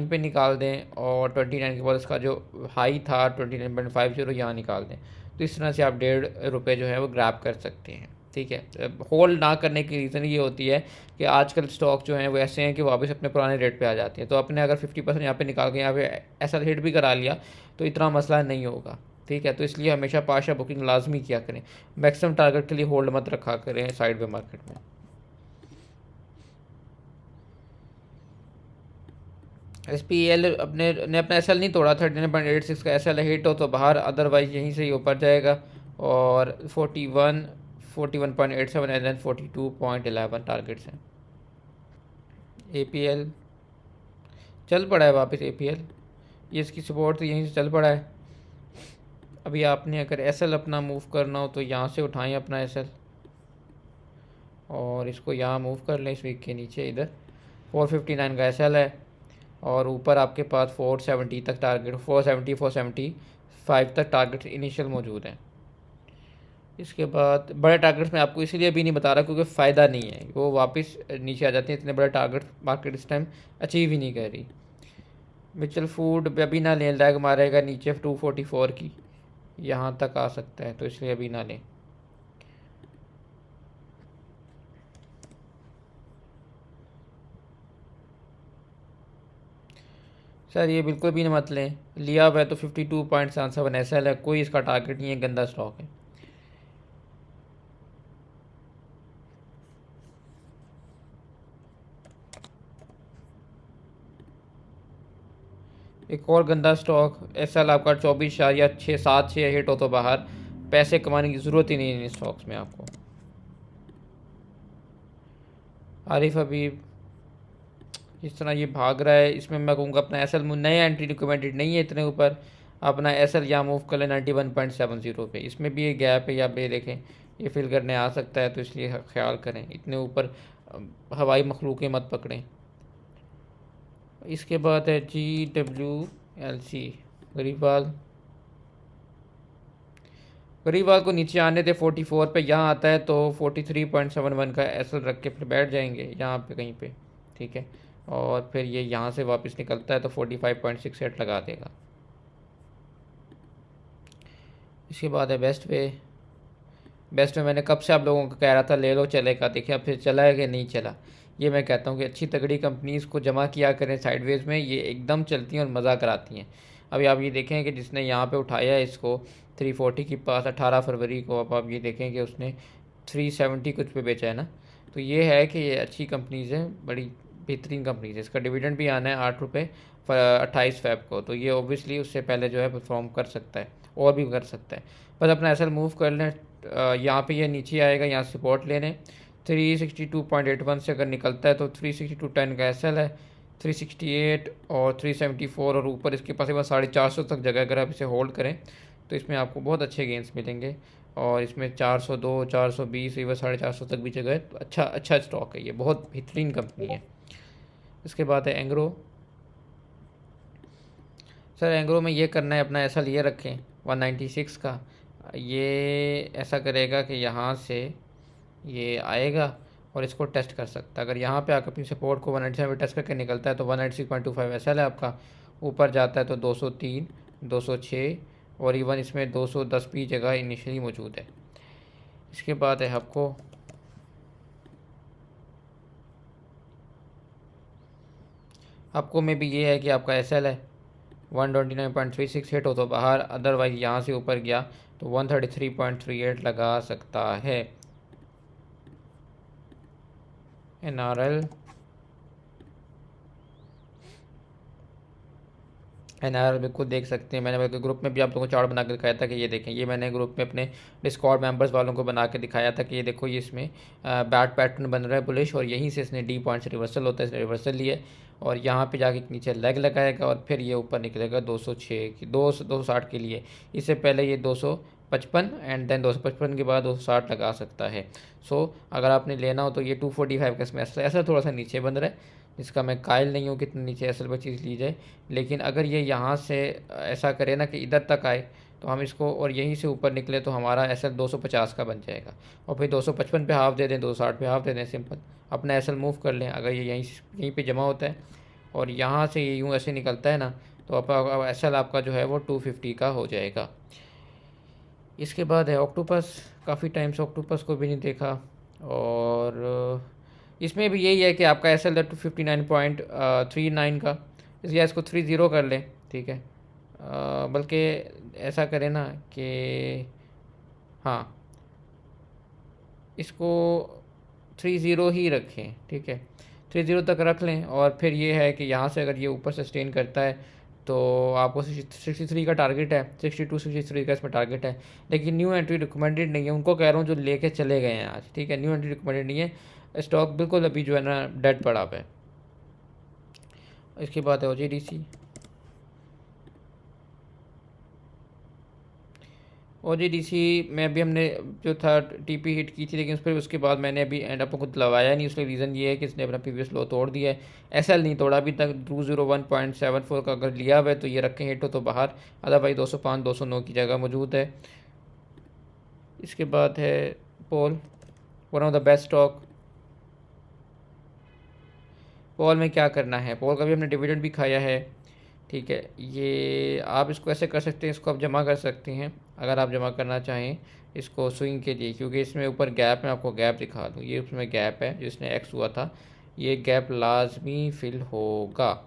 पे निकाल दें और 29 के बाद इसका जो हाई था 29.50 यहाँ निकाल दें। तो इस तरह से आप 1.5 रुपये जो है वो ग्रैब कर सकते हैं। ठीक है, होल्ड ना करने की रीज़न ये होती है कि आजकल स्टॉक जो हैं वो ऐसे हैं कि वापस अपने पुराने रेट पे आ जाते हैं। तो अपने अगर 50% यहाँ पे निकाल के यहाँ पे ऐसा हिट भी करा लिया तो इतना मसला नहीं होगा। ठीक है, तो इसलिए हमेशा पार्शल बुकिंग लाजमी किया करें। मैक्सिमम टारगेट के लिए होल्ड मत रखा करें साइड वे मार्केट में। SPEL अपने ने अपना SL नहीं तोड़ा, 39.86 का SL हिट हो तो बाहर, अदरवाइज यहीं से ही ऊपर जाएगा और 41.87 एंड देन 42.11 टारगेट्स हैं। APL चल पड़ा है वापस। APL ये इसकी सपोर्ट तो यहीं से चल पड़ा है। अभी आपने अगर SL अपना मूव करना हो तो यहाँ से उठाएं अपना SL और इसको यहाँ मूव कर लें इस वीक के नीचे। इधर 459 का SL है और ऊपर आपके पास 470 तक टारगेट, 470 475 तक टारगेट इनिशियल मौजूद हैं। इसके बाद बड़े टारगेट्स में आपको इसलिए भी नहीं बता रहा क्योंकि फ़ायदा नहीं है, वो वापस नीचे आ जाते हैं। इतने बड़े टारगेट मार्केट इस टाइम अचीव ही नहीं कर रही। मिचल फूड अभी ना लें, लैग मारेगा नीचे 244 की, यहाँ तक आ सकता है, तो इसलिए अभी ना लें। सर ये बिल्कुल भी मत लें, लिया हुआ है तो 52.77 SL है, कोई इसका टारगेट नहीं है, गंदा स्टॉक है। एक और गंदा स्टॉक एसएल आपका 24 या 6-7 हिट हो तो बाहर, पैसे कमाने की ज़रूरत ही नहीं है इन स्टॉक्स में आपको। आरिफ हबीब जिस तरह ये भाग रहा है, इसमें मैं कहूँगा अपना एसएल नए एंट्री रिकमेंडेड नहीं है इतने ऊपर। अपना एसएल यहाँ मूव कर ले 91.70 पे, इसमें भी ये गैप है, या पे देखें ये फिल करने आ सकता है, तो इसलिए ख्याल करें इतने ऊपर हवाई मखलूक़ें मत पकड़ें। इसके बाद है GWLC गरीबाल। गरीबाल को नीचे आने थे 44 पे, यहाँ आता है तो 43.71 का एसएल रख के फिर बैठ जाएंगे यहाँ पे कहीं पे, ठीक है। और फिर ये यहाँ से वापस निकलता है तो 45.68 लगा देगा। इसके बाद है बेस्ट वे। बेस्ट वे मैंने कब से आप लोगों को कह रहा था ले लो चलेगा, देखिए अब फिर चला है कि नहीं चला। ये मैं कहता हूँ कि अच्छी तगड़ी कंपनीज़ को जमा किया करें साइडवेज़ में, ये एकदम चलती हैं और मज़ा कराती हैं। अभी आप ये देखें कि जिसने यहाँ पे उठाया है इसको 340 के पास 18 फरवरी को, अब आप ये देखें कि उसने 370 कुछ पे बेचा है ना, तो ये है कि ये अच्छी कंपनीज़ हैं, बड़ी बेहतरीन कंपनीज़ है। इसका डिविडेंड भी आना है 8 रुपये 28 फ़ेब को, तो ये ओबियसली उससे पहले जो है परफॉर्म कर सकता है और भी कर सकता है। बस अपना एसएल मूव कर लें, यहाँ पे ये नीचे आएगा, यहाँ सपोर्ट ले लें 362.81 से अगर निकलता है तो 362.10 का एसएल है, 368 और 374 और ऊपर इसके पास 450 तक जगह, अगर आप इसे होल्ड करें तो इसमें आपको बहुत अच्छे गेंस मिलेंगे। और इसमें 402 420 इवन 450 तक भी जगह है, तो अच्छा स्टॉक है, ये बहुत बेहतरीन कंपनी है। इसके बाद है एंग्रो। सर एंग्रो में ये करना है, अपना एसएल ये रखें 196 का, ये ऐसा करेगा कि यहाँ से ये आएगा और इसको टेस्ट कर सकता है। अगर यहाँ पे आकर अपनी सपोर्ट को 197 पे टेस्ट करके निकलता है तो 196.25 एसएल है आपका, ऊपर जाता है तो 203 206 और इवन इसमें 210 भी जगह इनिशियली मौजूद है। इसके बाद है आपको में भी ये है कि आपका एसएल है 129.36 हिट हो तो बाहर, अदरवाइज यहाँ से ऊपर गया तो 133.38 लगा सकता है। एनआरएल बिल्कुल देख सकते हैं, मैंने बल्कि ग्रुप में भी आप लोगों को चार्ट बना के दिखाया था कि ये देखें, ये मैंने ग्रुप में अपने डिस्कॉर्ड मेंबर्स वालों को बना के दिखाया था कि ये देखो, ये इसमें बैट पैटर्न बन रहा है बुलिश, और यहीं से इसने डी पॉइंट से रिवर्सल होता है, इसने रिवर्सल लिए और यहाँ पे जाके नीचे लेग लगाएगा और फिर ये ऊपर निकलेगा 206 की 260 के लिए। इससे पहले ये 255 एंड देन 255 के बाद 260 लगा सकता है। सो अगर आपने लेना हो तो ये 245 का इसमें ऐसा थोड़ा सा नीचे बन रहा है, जिसका मैं कायल नहीं हूँ कितने नीचे असल में चीज़ ली जाए, लेकिन अगर ये यहाँ से ऐसा करे ना कि इधर तक आए तो हम इसको और यहीं से ऊपर निकले तो हमारा एसएल 250 का बन जाएगा, और फिर 255 पे हाफ दे दें, 260 पे हाफ दे दें, सिंपल अपना एसएल मूव कर लें। अगर ये यहीं पे जमा होता है और यहाँ से ये यूँ ऐसे निकलता है ना, तो आपका एसएल आपका जो है वो 250 का हो जाएगा। इसके बाद है ऑक्टोपस। काफ़ी टाइम से ऑक्टोपस को भी नहीं देखा, और इसमें भी यही है कि आपका एसएल है 259.39 का, इसलिए इसको 30 कर लें, ठीक है। बल्कि ऐसा करें ना कि हाँ, इसको 30 ही रखें, ठीक है, 30 तक रख लें। और फिर ये है कि यहाँ से अगर ये ऊपर सस्टेन करता है तो आपको 63 का टारगेट है, 62-63 का इसमें टारगेट है, लेकिन न्यू एंट्री रिकमेंडेड नहीं है। उनको कह रहा हूँ जो लेके चले गए हैं आज, ठीक है, न्यू एंट्री रिकमेंडेड नहीं है, स्टॉक बिल्कुल अभी जो है ना डेड पड़ा हुआ है। इसके बाद है OGDC। में अभी हमने जो था टीपी हिट की थी, लेकिन उस पर उसके बाद मैंने अभी एंड अप को लगाया नहीं। उसका रीज़न ये है कि इसने अपना प्रीवियस लो तोड़ दिया है, एसएल नहीं तोड़ा अभी तक। 201.74 का अगर लिया हुआ है तो ये रखें हिट हो तो बाहर, अदरवाइज 205 209 की जगह मौजूद है। इसके बाद है poll, one of the best stock. Poll में क्या करना है, पोल का भी हमने डिविडेंड भी खाया है, ठीक है। ये आप इसको ऐसे कर सकते हैं, इसको आप जमा कर सकते हैं अगर आप जमा करना चाहें इसको स्विंग के लिए, क्योंकि इसमें ऊपर गैप में आपको गैप दिखा दूँ, ये उसमें गैप है जिसने एक्स हुआ था, ये गैप लाजमी फिल होगा।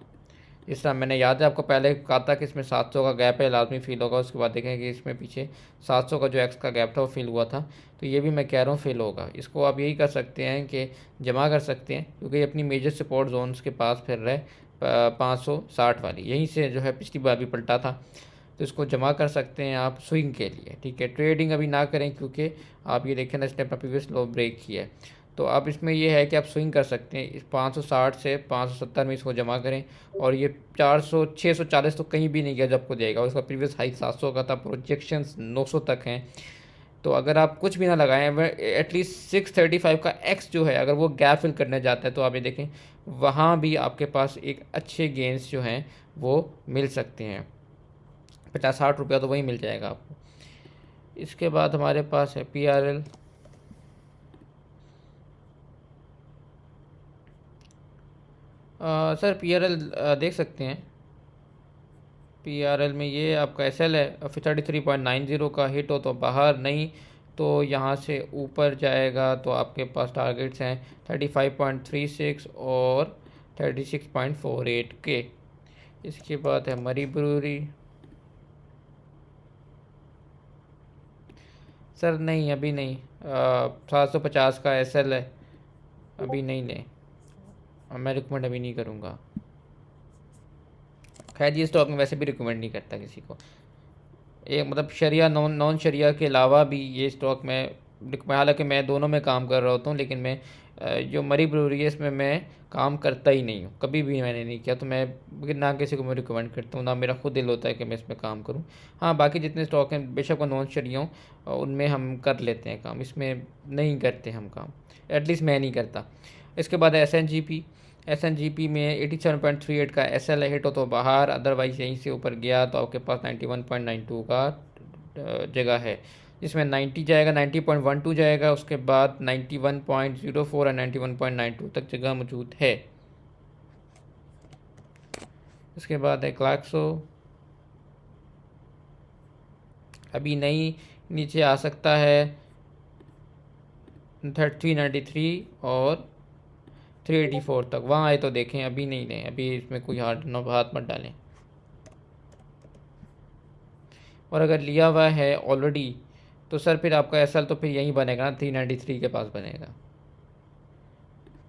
इस तरह मैंने याद है आपको पहले कहा था कि इसमें 700 का गैप है, लाजमी फिल होगा। उसके बाद देखें कि इसमें पीछे 700 का जो एक्स का गैप था वो फिल हुआ था, तो ये भी मैं कह रहा हूँ फिल होगा। इसको आप यही कर सकते हैं कि जमा कर सकते हैं, क्योंकि ये अपनी मेजर सपोर्ट जोन्स के पास फिर रहा है, 560 वाली, यहीं से जो है पिछली बार भी पलटा था, तो इसको जमा कर सकते हैं आप स्विंग के लिए। ठीक है, ट्रेडिंग अभी ना करें क्योंकि आप ये देखें ना, इसने अपना प्रीवियस लो ब्रेक किया है। तो अब इसमें ये है कि आप स्विंग कर सकते हैं, इस 560 से 570 में इसको जमा करें, और ये 400 640 तो कहीं भी नहीं गया जब को जाएगा, और इसका प्रीवियस हाई 700 का था, प्रोजेक्शंस 900 तक हैं। तो अगर आप कुछ भी ना लगाएं, एटलीस्ट 635 का एक्स जो है, अगर वो गैप फिल करने जाता है, तो आप ये देखें वहाँ भी आपके पास एक अच्छे गेंस जो हैं वो मिल सकते हैं। 50-60 रुपया तो वही मिल जाएगा आपको। इसके बाद हमारे पास है PRL। सर PRL देख सकते हैं, PRL में ये आपका SL है, फिर 33.90 का हिट हो तो बाहर, नहीं तो यहाँ से ऊपर जाएगा। तो आपके पास टारगेट्स हैं 35.36 और 36.48 के। इसके बाद है मरी ब्रूरी। सर नहीं, अभी नहीं, 750 का SL है, अभी नहीं लें, मैं रिकमेंड अभी नहीं करूँगा। खैर ये स्टॉक में वैसे भी रिकमेंड नहीं करता किसी को, एक मतलब शरिया नॉन शरिया के अलावा भी ये स्टॉक में हालांकि मैं दोनों में काम कर रहा होता हूँ, लेकिन मैं जो मरी ब्रूरी है इसमें मैं काम करता ही नहीं हूँ, कभी भी मैंने नहीं किया। तो मैं ना किसी को मैं रिकमेंड करता हूँ, ना मेरा खुद दिल होता है कि मैं इसमें काम करूँ। हाँ, बाकी जितने स्टॉक हैं बेशक वो नॉन शरिया हों, उनमें हम कर लेते हैं काम, इसमें नहीं करते हम काम, एटलीस्ट मैं नहीं करता। इसके बाद है SNGP में 87.38 का SL हिट हो तो बाहर, अदरवाइज यहीं से ऊपर गया तो आपके पास 91.92 का जगह है, जिसमें 90 जाएगा, 90.12 जाएगा, उसके बाद 91.04 और 91.92 तक जगह मौजूद है। इसके बाद है क्लाक्सो, अभी नहीं, नीचे आ सकता है 393 और 384 तक, वहाँ आए तो देखें, अभी नहीं लें, अभी इसमें कोई हाथ मत डालें। और अगर लिया हुआ है ऑलरेडी तो सर फिर आपका SL तो फिर यहीं बनेगा ना, 393 के पास बनेगा।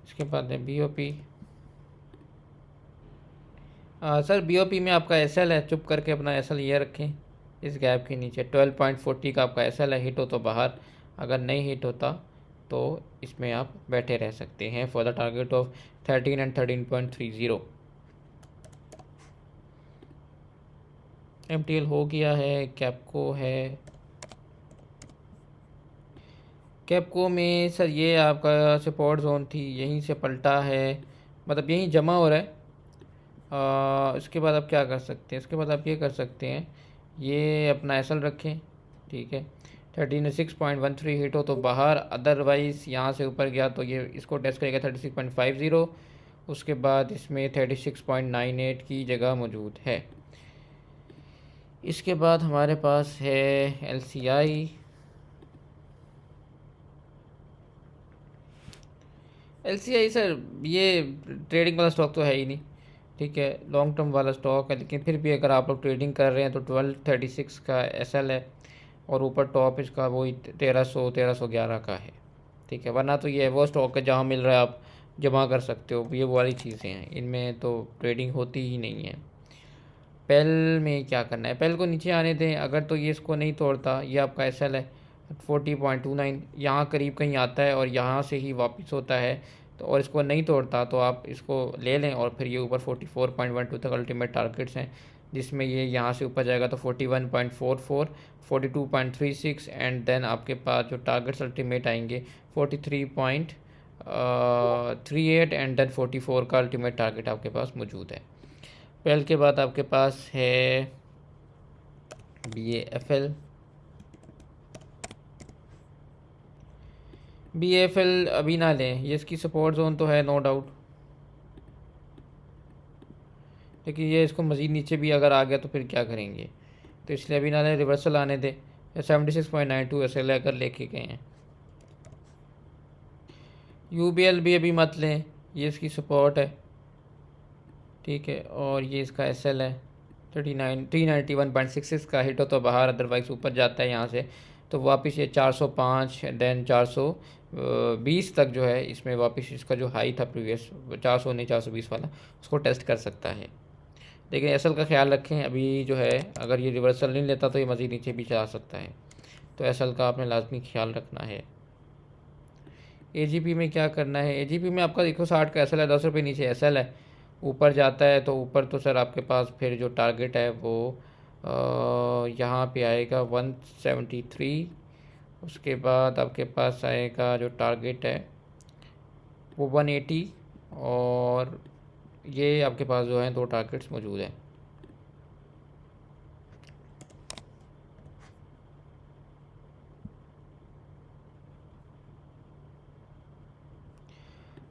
इसके बाद है BOP। सर BOP में आपका SL है, चुप करके अपना SL ये रखें इस गैप के नीचे, 12.40 का आपका SL है, हिट हो तो बाहर, अगर नहीं हिट होता तो इसमें आप बैठे रह सकते हैं for the target of 13 and 13.30। MTL हो गया है, कैपको है। कैपको में सर ये आपका सपोर्ट जोन थी, यहीं से पलटा है, मतलब यहीं जमा हो रहा है। इसके बाद आप क्या कर सकते हैं, इसके बाद आप ये कर सकते हैं, ये अपना SL रखें, ठीक है, 36.13 हिट हो तो बाहर, अदरवाइज़ यहाँ से ऊपर गया तो ये इसको टेस्ट करेगा 36.50, उसके बाद इसमें 36.98 की जगह मौजूद है। इसके बाद हमारे पास है LCI। सर ये ट्रेडिंग वाला स्टॉक तो है ही नहीं, ठीक है, लॉन्ग टर्म वाला स्टॉक है, लेकिन फिर भी अगर आप लोग ट्रेडिंग कर रहे हैं तो 1236 का SL है, और ऊपर टॉप इसका वही 1311 का है, ठीक है। वरना तो ये वो स्टॉक है जहाँ मिल रहा है आप जमा कर सकते हो, ये वो वाली चीज़ें हैं, इनमें तो ट्रेडिंग होती ही नहीं है। पेल में क्या करना है, पेल को नीचे आने दें, अगर तो ये इसको नहीं तोड़ता, ये आपका SL है 40.29, यहाँ करीब कहीं आता है और यहाँ से ही वापस होता है, तो और इसको नहीं तोड़ता तो आप इसको ले लें, और फिर ये ऊपर 44.12 तक अल्टीमेट टारगेट्स हैं, जिसमें ये यहाँ से ऊपर जाएगा तो 41.44, 42.36 एंड देन आपके पास जो टारगेट्स अल्टीमेट आएंगे 43.38 एंड देन 44 का अल्टीमेट टारगेट आपके पास मौजूद है। पेल के बाद आपके पास है BAFL। BAFL अभी ना लें, ये इसकी सपोर्ट जोन तो है नो डाउट, लेकिन ये इसको मज़ीद नीचे भी अगर आ गया तो फिर क्या करेंगे, तो इसलिए अभी ना लें, रिवर्सल आने दें। 76.92 ऐसे लेकर लेके गए हैं। UBL भी अभी मत लें, ये इसकी सपोर्ट है, ठीक है, और ये इसका SL है 391.66 का, हिट हो तो बाहर, अदरवाइज ऊपर जाता है यहाँ से तो वापस ये 405 देन 420 तक जो है इसमें वापस इसका जो हाई था प्रीवियस 400 नहीं 420 वाला, उसको टेस्ट कर सकता है। लेकिन एसएल का ख्याल रखें, अभी जो है अगर ये रिवर्सल नहीं लेता तो ये मज़ीद नीचे भी जा सकता है, तो एसएल का आपने लाजमी ख्याल रखना है। एजीपी में क्या करना है, एजीपी में आपका 160 का एसएल है, 10 रुपये नीचे एसएल है, ऊपर जाता है तो ऊपर तो सर आपके पास फिर जो टारगेट है वो यहाँ पे आएगा 173, उसके बाद आपके पास आएगा जो टारगेट है वो 180, और ये आपके पास जो है दो टारगेट्स मौजूद हैं।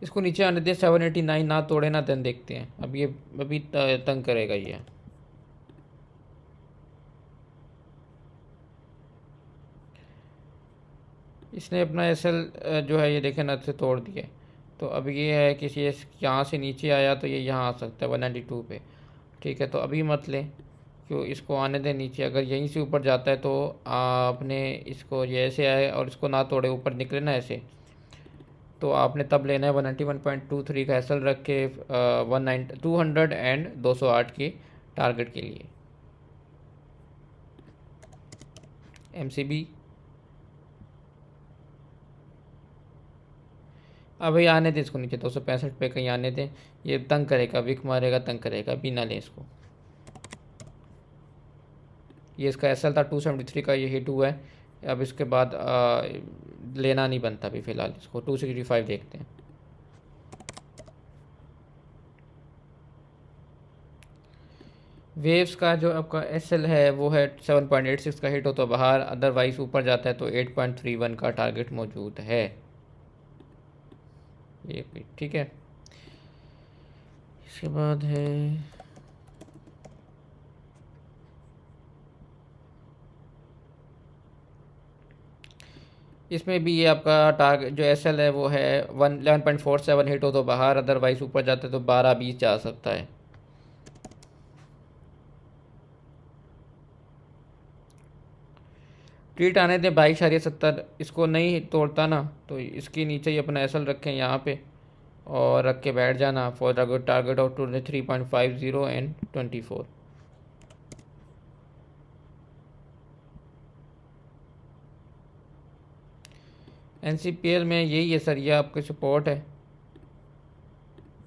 इसको नीचे आने दें, 789 ना तोड़े ना, देन देखते हैं। अब ये अभी तंग करेगा ये। इसने अपना एसएल जो है ये देखें ना से तोड़ दिए, तो अब ये है कि ये यहाँ से नीचे आया तो ये यहाँ आ सकता है 192 पे, ठीक है। तो अभी मत लें, क्यों, इसको आने दें नीचे। अगर यहीं से ऊपर जाता है तो आपने इसको ये ऐसे आए और इसको ना तोड़े ऊपर निकले ना ऐसे, तो आपने तब लेना है 191.23 का एसएल रख के 200 एंड 208 के टारगेट के लिए। एमसीबी अभी आने दें इसको नीचे, 265 पे कहीं आने दें, ये तंग करेगा, विक मारेगा, तंग करेगा, अभी ना लें इसको। ये इसका एसएल था 273 का, ये हिट हुआ है। अब इसके बाद लेना नहीं बनता अभी फ़िलहाल, इसको 265 देखते हैं। वेव्स का जो आपका एसएल है वो है 7.86 का, हिट हो तो बाहर, अदरवाइज ऊपर जाता है तो 8.31 का टारगेट मौजूद है। ये ठीक है। इसके बाद है इसमें भी ये आपका टारगेट जो एसएल है वो है 11.47, हिट हो तो बाहर, अदरवाइज ऊपर जाता है तो 12-20 जा सकता है। ट्रीट आने दें 22.70, इसको नहीं तोड़ता ना तो इसके नीचे ही अपना एसएल रखें यहाँ पे और रख के बैठ जाना for target of 23.50 and 24। NCPL में यही है सर, ये आपकी सपोर्ट है,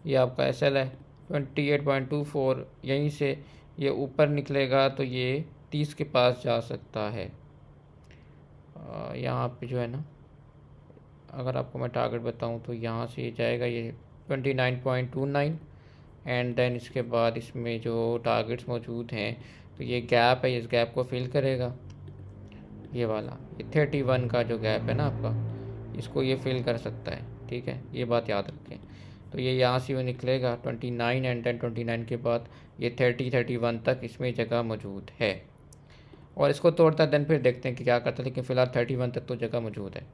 ये आपका एसएल है 28.24, यहीं से ये ऊपर निकलेगा तो ये 30 के पास जा सकता है। यहाँ पे जो है ना, अगर आपको मैं टारगेट बताऊँ तो यहाँ से ये जाएगा ये 29.29, एंड देन इसके बाद इसमें जो टारगेट्स मौजूद हैं तो ये गैप है, इस गैप को फिल करेगा, ये वाला ये 31 का जो गैप है ना आपका, इसको ये फिल कर सकता है, ठीक है, ये बात याद रखें। तो ये यहाँ से वो निकलेगा 29, एंड देन 29 के बाद ये 31 तक इसमें जगह मौजूद है, और इसको तोड़ता है देन फिर देखते हैं कि क्या करता है, लेकिन फ़िलहाल 31 तक तो जगह मौजूद है।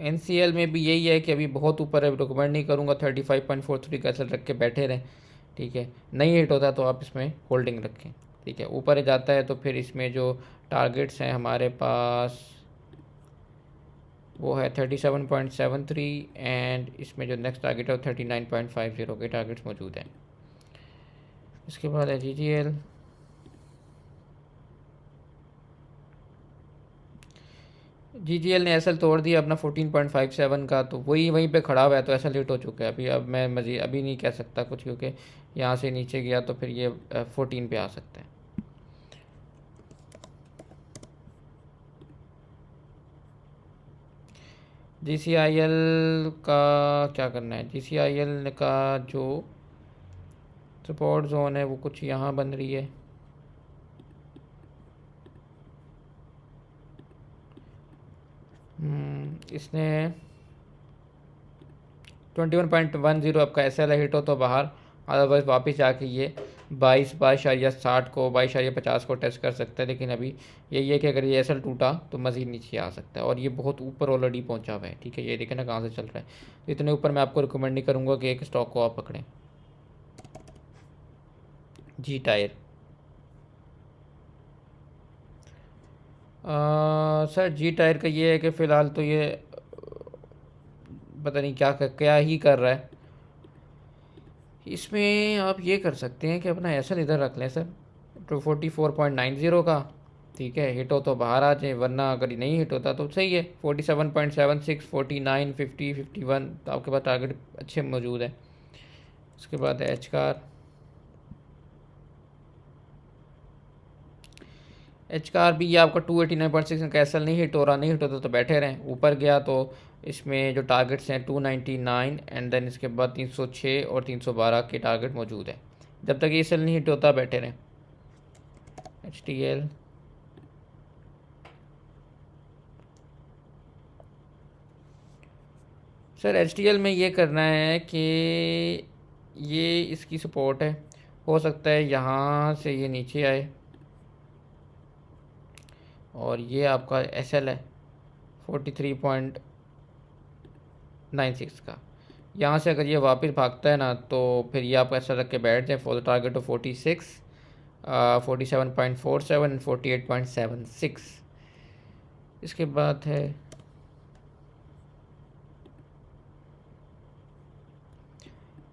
एनसीएल में भी यही है कि अभी बहुत ऊपर है, रिकमेंड नहीं करूँगा 35.43 का एसएल रख के बैठे रहें, ठीक है। नहीं हिट होता तो आप इसमें होल्डिंग रखें, ठीक है। ऊपर जाता है तो फिर इसमें जो टारगेट्स हैं हमारे पास वो है 37.73, एंड इसमें जो नेक्स्ट टारगेट है वो 39.50 के टारगेट्स मौजूद हैं। इसके बाद है जीजीएल। जीजीएल ने एसएल तोड़ दिया अपना 14.57 का, तो वही वहीं पे खड़ा हुआ है, तो एसएल हिट हो चुका है। अभी अब मैं मज़ीद अभी नहीं कह सकता कुछ, क्योंकि यहाँ से नीचे गया तो फिर ये 14 पे आ सकता है। जीसीआईएल का क्या करना है, जीसीआईएल का जो सपोर्ट जोन है वो कुछ यहाँ बन रही है, इसने 21.10 आपका एसएल हिट हो तो बाहर, अदरवाइज वापस जाके ये 22.60 को 22.50 को टेस्ट कर सकता है। लेकिन अभी यही है कि अगर ये एसएल टूटा तो मज़ीद नीचे आ सकता है, और ये बहुत ऊपर ऑलरेडी पहुंचा हुआ है, ठीक है। ये देखें ना कहाँ से चल रहा है, तो इतने ऊपर मैं आपको रिकमेंड नहीं करूँगा कि एक स्टॉक को आप पकड़ें। जी टायर। सर जी टायर का ये है कि फ़िलहाल तो ये पता नहीं क्या ही कर रहा है। इसमें आप ये कर सकते हैं कि अपना एसएल इधर रख लें सर, 244.90 का। ठीक है, हिट हो तो बाहर आ जाए, वरना अगर नहीं हिट होता तो सही है। 47.76, 49, 50, 51 तो आपके पास टारगेट अच्छे मौजूद है। उसके बाद एच कार। एच कार भी ये आपका 289.6 का एसएल नहीं हिट हो रहा, नहीं हिट होता तो बैठे रहें। ऊपर गया तो इसमें जो टारगेट्स हैं 299 एंड देन इसके बाद 306 और 312 के टारगेट मौजूद है। जब तक ये एसएल नहीं हिट होता बैठे रहें। H T L. Sir H T L में ये करना है कि ये इसकी सपोर्ट है, हो सकता है यहाँ से ये नीचे आए, और ये आपका एस एल है 43.96 का। यहाँ से अगर ये वापस भागता है ना तो फिर ये आप ऐसा रख के बैठ जाए for the target of 46, 47.47 and 48.76। इसके बाद है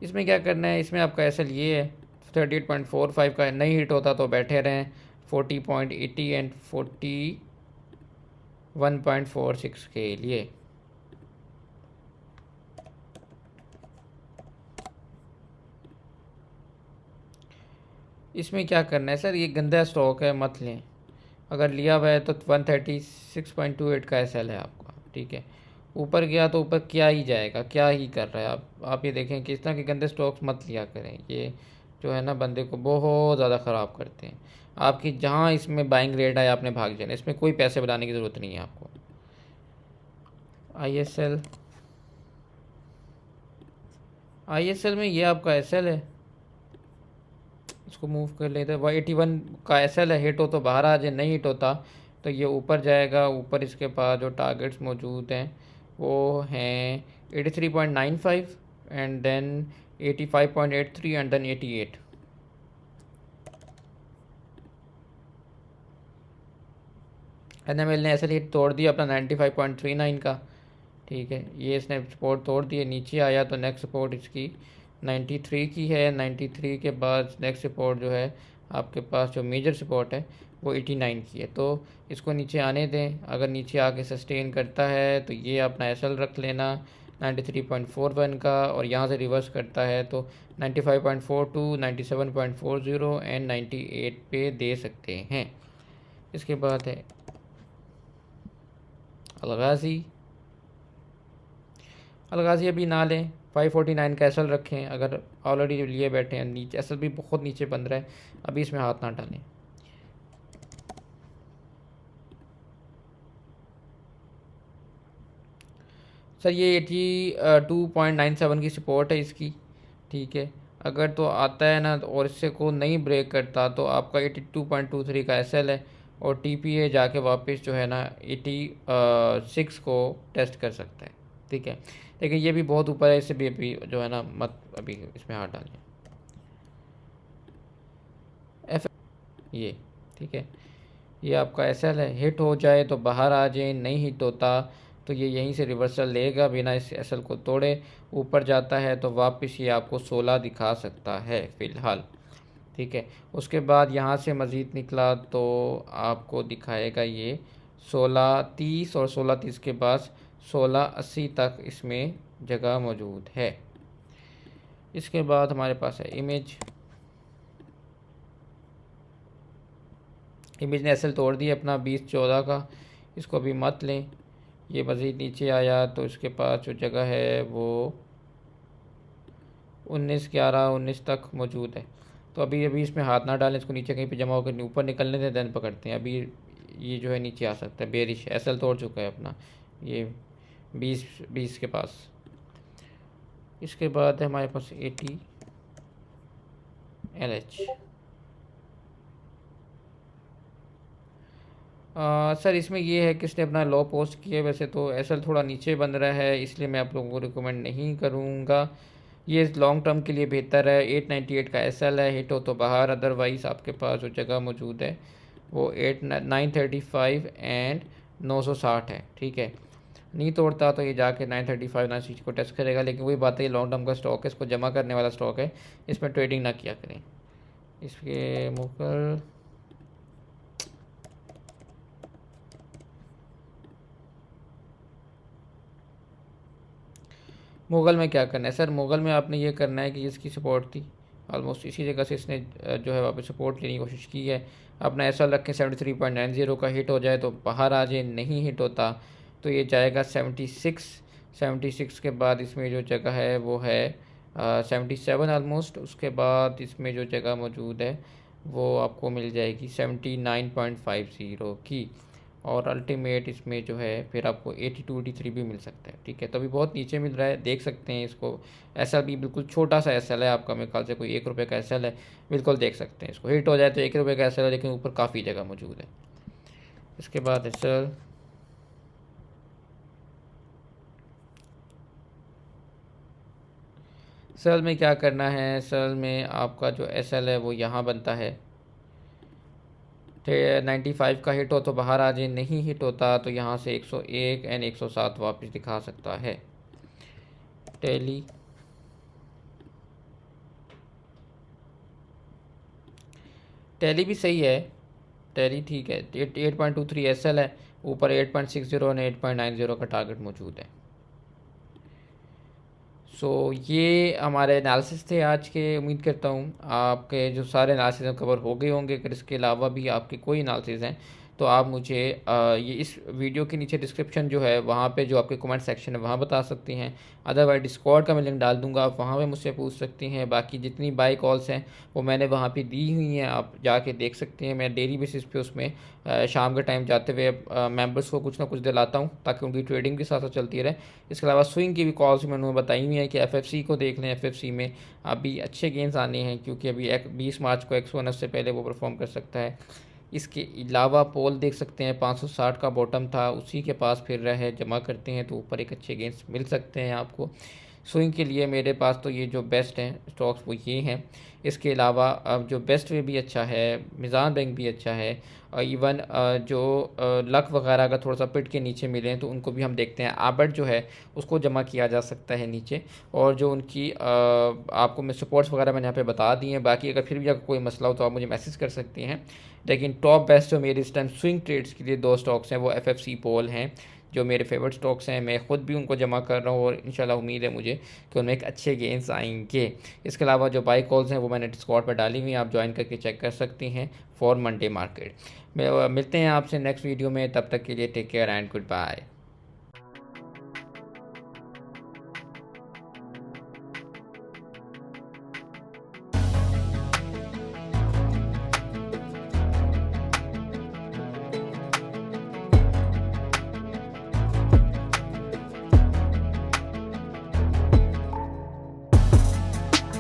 इसमें क्या करना है, इसमें आपका एस एल ये है 38.45 का, नहीं हिट होता तो बैठे रहें 40.80 एंड 41.46 के लिए। इसमें क्या करना है सर, ये गंदा स्टॉक है, मत लें। अगर लिया हुआ है तो 136.28 का एस एल है आपका। ठीक है, ऊपर गया तो ऊपर क्या ही जाएगा, क्या ही कर रहा है। आप ये देखें कि इस तरह के गंदे स्टॉक्स मत लिया करें। ये जो है ना बंदे को बहुत ज़्यादा ख़राब करते हैं। आपकी जहाँ इसमें बाइंग रेट है आपने भाग जाना, इसमें कोई पैसे बनाने की ज़रूरत नहीं है आपको। ISL। ISL में ये आपका एसएल है, इसको मूव कर लेते हैं। 81 का एसएल है, हिट हो तो बाहर आ जाए, नहीं हिट होता तो ये ऊपर जाएगा। ऊपर इसके पास जो टारगेट्स मौजूद हैं वो हैं 83.95 and then 85.83 and then 88। NML ने ऐसे हिट तोड़ दिया अपना 95.39 का। ठीक है, ये इसने सपोर्ट तोड़ दिए, नीचे आया तो नेक्स्ट सपोर्ट इसकी 93 की है। 93 के बाद नेक्स्ट सपोर्ट जो है आपके पास, जो मेजर सपोर्ट है वो 89 की है। तो इसको नीचे आने दें, अगर नीचे आके सस्टेन करता है तो ये अपना एसएल रख लेना 93.41 का, और यहाँ से रिवर्स करता है तो 95.42, 97.40 एंड 98 पे दे सकते हैं। इसके बाद है अलगाजी। अलगाजी अभी ना लें, 549 का एसएल रखें। अगर ऑलरेडी लिए बैठे हैं, नीचे एसएल भी बहुत नीचे बन रहा है, अभी इसमें हाथ ना डालें। सर ये 82.97 की सपोर्ट है इसकी। ठीक है, अगर तो आता है ना और इससे को नहीं ब्रेक करता तो आपका 82.23 का एसएल है, और टीपीए जाके वापस जो है ना 86 को टेस्ट कर सकता है। ठीक है, लेकिन ये भी बहुत ऊपर है, इससे भी अभी जो है ना मत अभी इसमें हाथ डालें। एफ ये ठीक है, ये आपका एसएल है, हिट हो जाए तो बाहर आ जाए, नहीं हिट होता तो ये यहीं से रिवर्सल लेगा बिना इस एसएल को तोड़े। ऊपर जाता है तो वापस ये आपको 16 दिखा सकता है फ़िलहाल। ठीक है, उसके बाद यहाँ से मज़ीद निकला तो आपको दिखाएगा ये 16.30, और 16.30 के बाद 16.80 तक इसमें जगह मौजूद है। इसके बाद हमारे पास है इमेज। इमेज ने एसएल तोड़ दिया अपना 20.14 का, इसको अभी मत लें। ये मज़ीद नीचे आया तो इसके पास जो जगह है वो 19.11, 19 तक मौजूद है। तो अभी अभी इसमें हाथ ना डालें, इसको नीचे कहीं पे जमा होकर ऊपर निकलने दें, देन पकड़ते हैं। अभी ये जो है नीचे आ सकता है, बेरिश एसएल तोड़ चुका है अपना ये 20 के पास। इसके बाद है हमारे पास 80 LH। सर इसमें ये है कि इसने अपना लो पोस्ट किया, वैसे तो एसएल थोड़ा नीचे बन रहा है, इसलिए मैं आप लोगों को रिकमेंड नहीं करूँगा। ये लॉन्ग टर्म के लिए बेहतर है। 898 का SL है, हिट हो तो बाहर, अदरवाइज़ आपके पास जो जगह मौजूद है वो 935 एंड 960 है। ठीक है, नहीं तोड़ता तो ये जाके 935 960 को टेस्ट करेगा, लेकिन वही बात है, ये लॉन्ग टर्म का स्टॉक है, इसको जमा करने वाला स्टॉक है, इसमें ट्रेडिंग ना किया करें। इसके मुगल में क्या करना है सर? मुगल में आपने ये करना है कि इसकी सपोर्ट थी ऑलमोस्ट इसी जगह से, इसने जो है वापस सपोर्ट लेने की कोशिश की है। अपना ऐसा रखें 73.90 का हिट हो जाए तो बाहर आ जाए, नहीं हिट होता तो ये जाएगा 76 के बाद इसमें जो जगह है वो है 77 ऑलमोस्ट। उसके बाद इसमें जो जगह मौजूद है वो आपको मिल जाएगी 79.50 की, और अल्टीमेट इसमें जो है फिर आपको 82 83 भी मिल सकता है। ठीक है, तो अभी बहुत नीचे मिल रहा है, देख सकते हैं इसको। SL भी बिल्कुल छोटा सा SL है आपका, मेरे ख्याल से कोई 1 रुपये का SL है, बिल्कुल देख सकते हैं इसको। हिट हो जाए तो 1 रुपये का SL है, लेकिन ऊपर काफ़ी जगह मौजूद है। इसके बाद SL में क्या करना है? SL में आपका जो SL है वो यहाँ बनता है, 95 का हिट हो तो बाहर आ जाए, नहीं हिट होता तो यहाँ से 101 एंड 107 वापस दिखा सकता है। टेली भी सही है, टेली ठीक है। 8.23 SL है, ऊपर 8.60 और 8.90 का टारगेट मौजूद है। ये हमारे एनालिसिस थे आज के। उम्मीद करता हूँ आपके जो सारे एनालिसिस कवर हो गए होंगे। अगर इसके अलावा भी आपके कोई एनालिसिस हैं तो आप मुझे ये इस वीडियो के नीचे डिस्क्रिप्शन जो है वहाँ पे जो आपके कमेंट सेक्शन है वहाँ बता सकती हैं। अदरवाइज डिस्कॉर्ड का मैं लिंक डाल दूँगा, आप वहाँ पे मुझसे पूछ सकती हैं। बाकी जितनी बाई कॉल्स हैं वो मैंने वहाँ पे दी हुई हैं, आप जाके देख सकते हैं। मैं डेली बेसिस पे उसमें शाम के टाइम जाते हुए मेंबर्स को कुछ ना कुछ दिलाता हूँ ताकि उनकी ट्रेडिंग के साथ साथ चलती रहे। इसके अलावा स्विंग की भी कॉल्स मैंने बताई हुई है कि FFC को देख लें। FFC में अभी अच्छे गेंस आने हैं, क्योंकि अभी 20 मार्च को X1 से पहले वो परफॉर्म कर सकता है। इसके अलावा पोल देख सकते हैं, 560 का बॉटम था, उसी के पास फिर रहा है। जमा करते हैं तो ऊपर एक अच्छे गेंस मिल सकते हैं आपको। स्विंग के लिए मेरे पास तो ये जो बेस्ट हैं स्टॉक्स वो ये हैं। इसके अलावा अब जो बेस्ट वे भी अच्छा है, मिज़ान बैंक भी अच्छा है, और इवन जो लक वगैरह का थोड़ा सा पिट के नीचे मिले हैं तो उनको भी हम देखते हैं। आबट जो है उसको जमा किया जा सकता है नीचे, और जो उनकी आपको मैं सपोर्ट्स वगैरह मैंने यहाँ पे बता दी हैं। बाकी अगर फिर भी अगर कोई मसला हो तो आप मुझे मैसेज कर सकती हैं। लेकिन टॉप बेस्ट जो मेरे इस टाइम स्विंग ट्रेड्स के लिए 2 स्टॉक्स हैं वो FFC पोल हैं, जो मेरे फेवरेट स्टॉक्स हैं। मैं ख़ुद भी उनको जमा कर रहा हूँ और इंशाल्लाह उम्मीद है मुझे कि उनमें एक अच्छे गेंस आएंगे। इसके अलावा जो बाई कॉल्स हैं वो मैंने डिस्कॉर्ड पर डाली हुई हैं, आप ज्वाइन करके चेक कर सकती हैं फॉर मंडे मार्केट। मिलते हैं आपसे नेक्स्ट वीडियो में, तब तक के लिए take care and good bye.